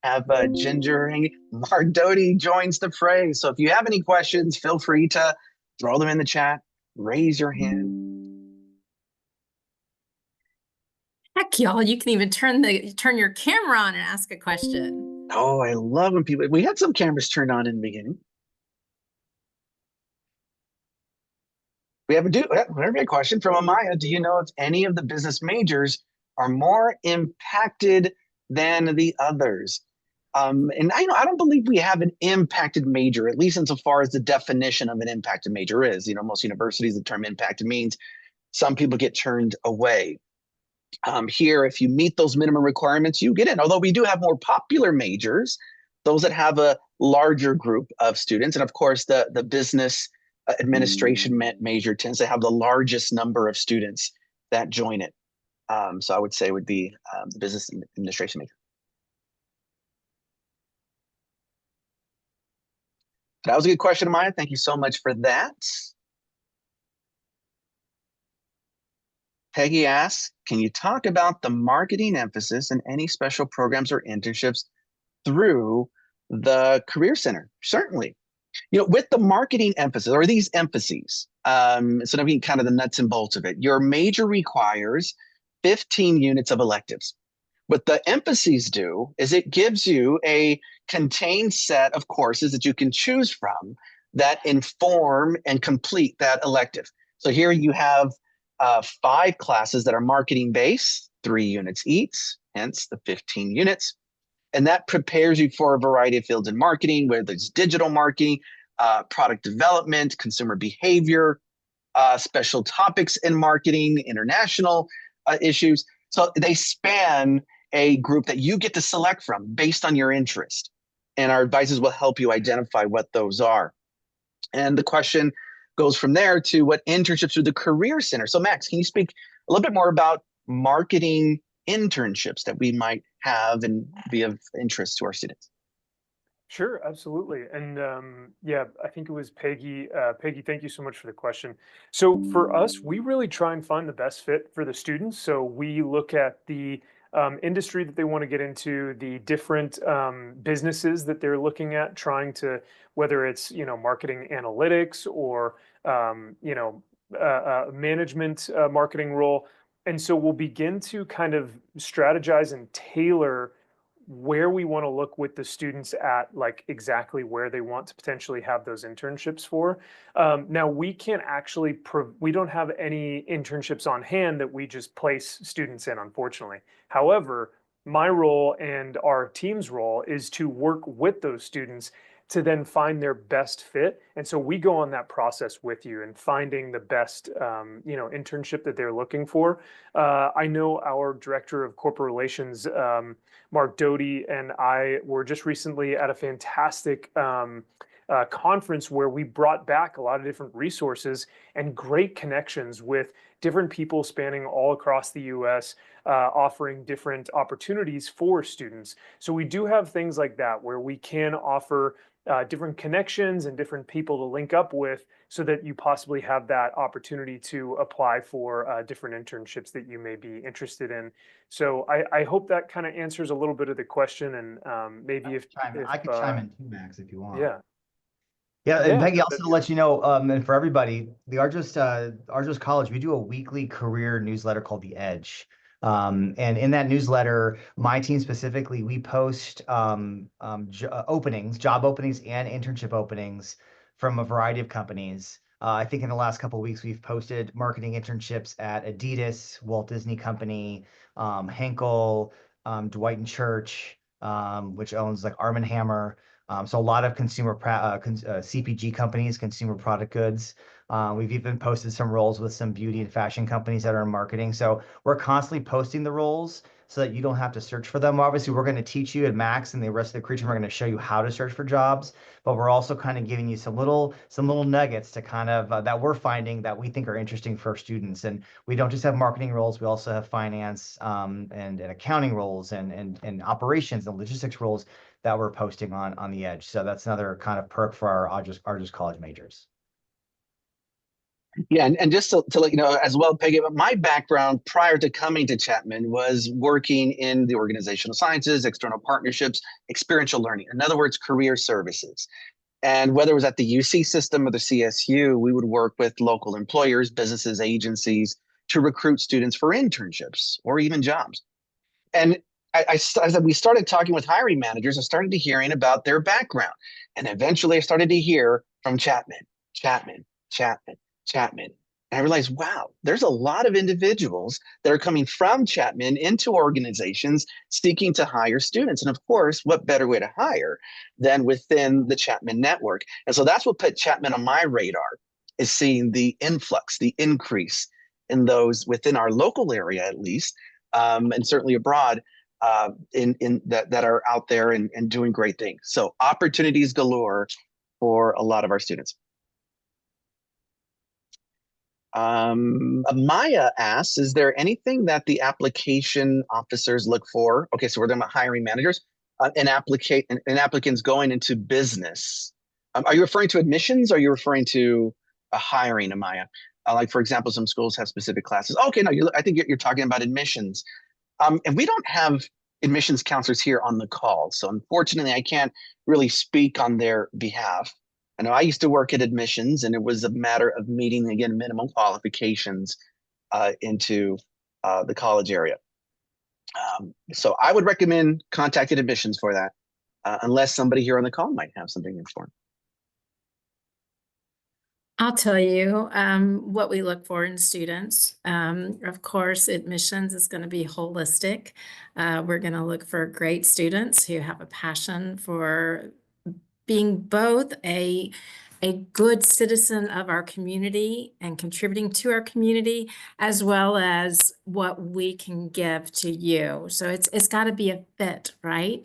have Ginger hanging. Mark Doty joins the fray. So if you have any questions, feel free to throw them in the chat, raise your hand. Heck, y'all, you can even turn your camera on and ask a question. Oh, I love when people, we had some cameras turned on in the beginning. We have a question from Amaya. Do you know if any of the business majors are more impacted than the others? And I don't believe we have an impacted major, at least insofar as the definition of an impacted major is. Most universities, the term impacted means some people get turned away. Here, if you meet those minimum requirements, you get in. Although we do have more popular majors, those that have a larger group of students. And of course, the business administration major tends to have the largest number of students that join it. So I would say it would be the business administration major. That was a good question, Maya. Thank you so much for that. Peggy asks, can you talk about the marketing emphasis and any special programs or internships through the Career Center? Certainly. With the marketing emphasis or these emphases, so I kind of the nuts and bolts of it, your major requires 15 units of electives. What the emphases do is it gives you a contained set of courses that you can choose from that inform and complete that elective. So here you have 5 classes that are marketing based, 3 units each, hence the 15 units. And that prepares you for a variety of fields in marketing, whether it's digital marketing, product development, consumer behavior, special topics in marketing, international issues. So they span a group that you get to select from based on your interest. And our advisors will help you identify what those are. And the question goes from there to what internships through the Career Center. So Max, can you speak a little bit more about marketing internships that we might have and be of interest to our students? Sure, absolutely. And yeah, I think it was Peggy. Peggy, thank you so much for the question. So for us, we really try and find the best fit for the students. So we look at the industry that they want to get into, the different businesses that they're looking at, trying to, whether it's, marketing analytics or, management marketing role. And so we'll begin to kind of strategize and tailor where we want to look with the students at, like exactly where they want to potentially have those internships for. Now we can't actually, we don't have any internships on hand that we just place students in, unfortunately. However, my role and our team's role is to work with those students to then find their best fit. And so we go on that process with you and finding the best, internship that they're looking for. I know our director of corporate relations, Mark Doty, and I were just recently at a fantastic conference where we brought back a lot of different resources and great connections with different people spanning all across the US, offering different opportunities for students. So we do have things like that where we can offer different connections and different people to link up with so that you possibly have that opportunity to apply for different internships that you may be interested in. So I hope that kind of answers a little bit of the question, and maybe I could chime in too, Max, if you want. Yeah. Yeah, and Yeah, Peggy, no, also to let you know, and for everybody, the Argyros College, we do a weekly career newsletter called The Edge. And in that newsletter, my team specifically, we post openings, job openings and internship openings from a variety of companies. I think in the last couple of weeks, we've posted marketing internships at Adidas, Walt Disney Company, Henkel, Dwight and Church, which owns like Arm & Hammer. So a lot of CPG companies, consumer product goods. We've even posted some roles with some beauty and fashion companies that are in marketing. So we're constantly posting the roles so that you don't have to search for them. Obviously, we're going to teach you, and Max and the rest of the creature, we're going to show you how to search for jobs, but we're also kind of giving you some little nuggets to kind of that we're finding that we think are interesting for students. And we don't just have marketing roles, we also have finance and accounting roles and operations and logistics roles that we're posting on the Edge. So that's another kind of perk for our Argyros College majors. Yeah, and just to let you know as well, Peggy, my background prior to coming to Chapman was working in the organizational sciences, external partnerships, experiential learning. In other words, career services. And whether it was at the UC system or the CSU, we would work with local employers, businesses, agencies to recruit students for internships or even jobs. And as we started talking with hiring managers, I started to hearing about their background. And eventually I started to hear from Chapman, Chapman, Chapman, Chapman. And I realized, wow, there's a lot of individuals that are coming from Chapman into organizations seeking to hire students. And of course, what better way to hire than within the Chapman network? And so that's what put Chapman on my radar, is seeing the influx, the increase in those within our local area, at least, and certainly abroad, in that are out there and doing great things. So opportunities galore for a lot of our students. Maya asks, is there anything that the application officers look for? Okay, so we're talking about hiring managers and applicants going into business. Are you referring to admissions or are you referring to hiring, Amaya? Like, for example, some schools have specific classes. Okay, no, I think you're talking about admissions. And we don't have admissions counselors here on the call. So unfortunately, I can't really speak on their behalf. I know I used to work at admissions, and it was a matter of meeting, again, minimum qualifications into the college area. So I would recommend contacting admissions for that, unless somebody here on the call might have something informed. I'll tell you what we look for in students. Of course, admissions is going to be holistic. We're going to look for great students who have a passion for being both a good citizen of our community and contributing to our community, as well as what we can give to you. So it's got to be a fit, right?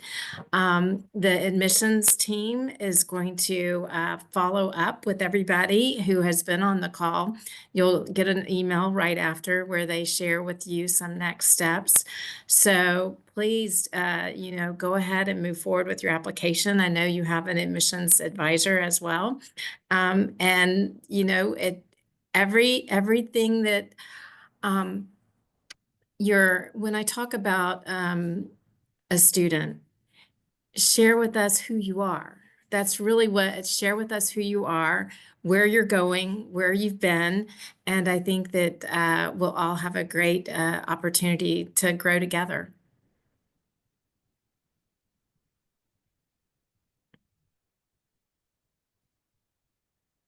The admissions team is going to follow up with everybody who has been on the call. You'll get an email right after where they share with you some next steps. So please, go ahead and move forward with your application. I know you have an admissions advisor as well. And everything that when I talk about a student, share with us who you are. That's really share with us who you are, where you're going, where you've been. And I think that we'll all have a great opportunity to grow together.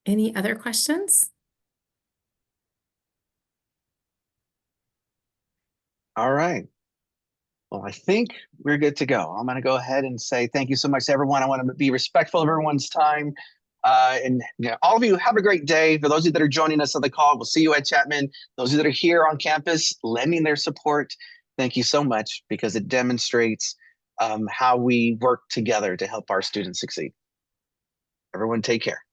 Any other questions? All right. Well, I think we're good to go. I'm going to go ahead and say thank you so much to everyone. I want to be respectful of everyone's time. And all of you have a great day. For those of you that are joining us on the call, we'll see you at Chapman. Those of you that are here on campus lending their support, thank you so much, because it demonstrates how we work together to help our students succeed. Everyone take care.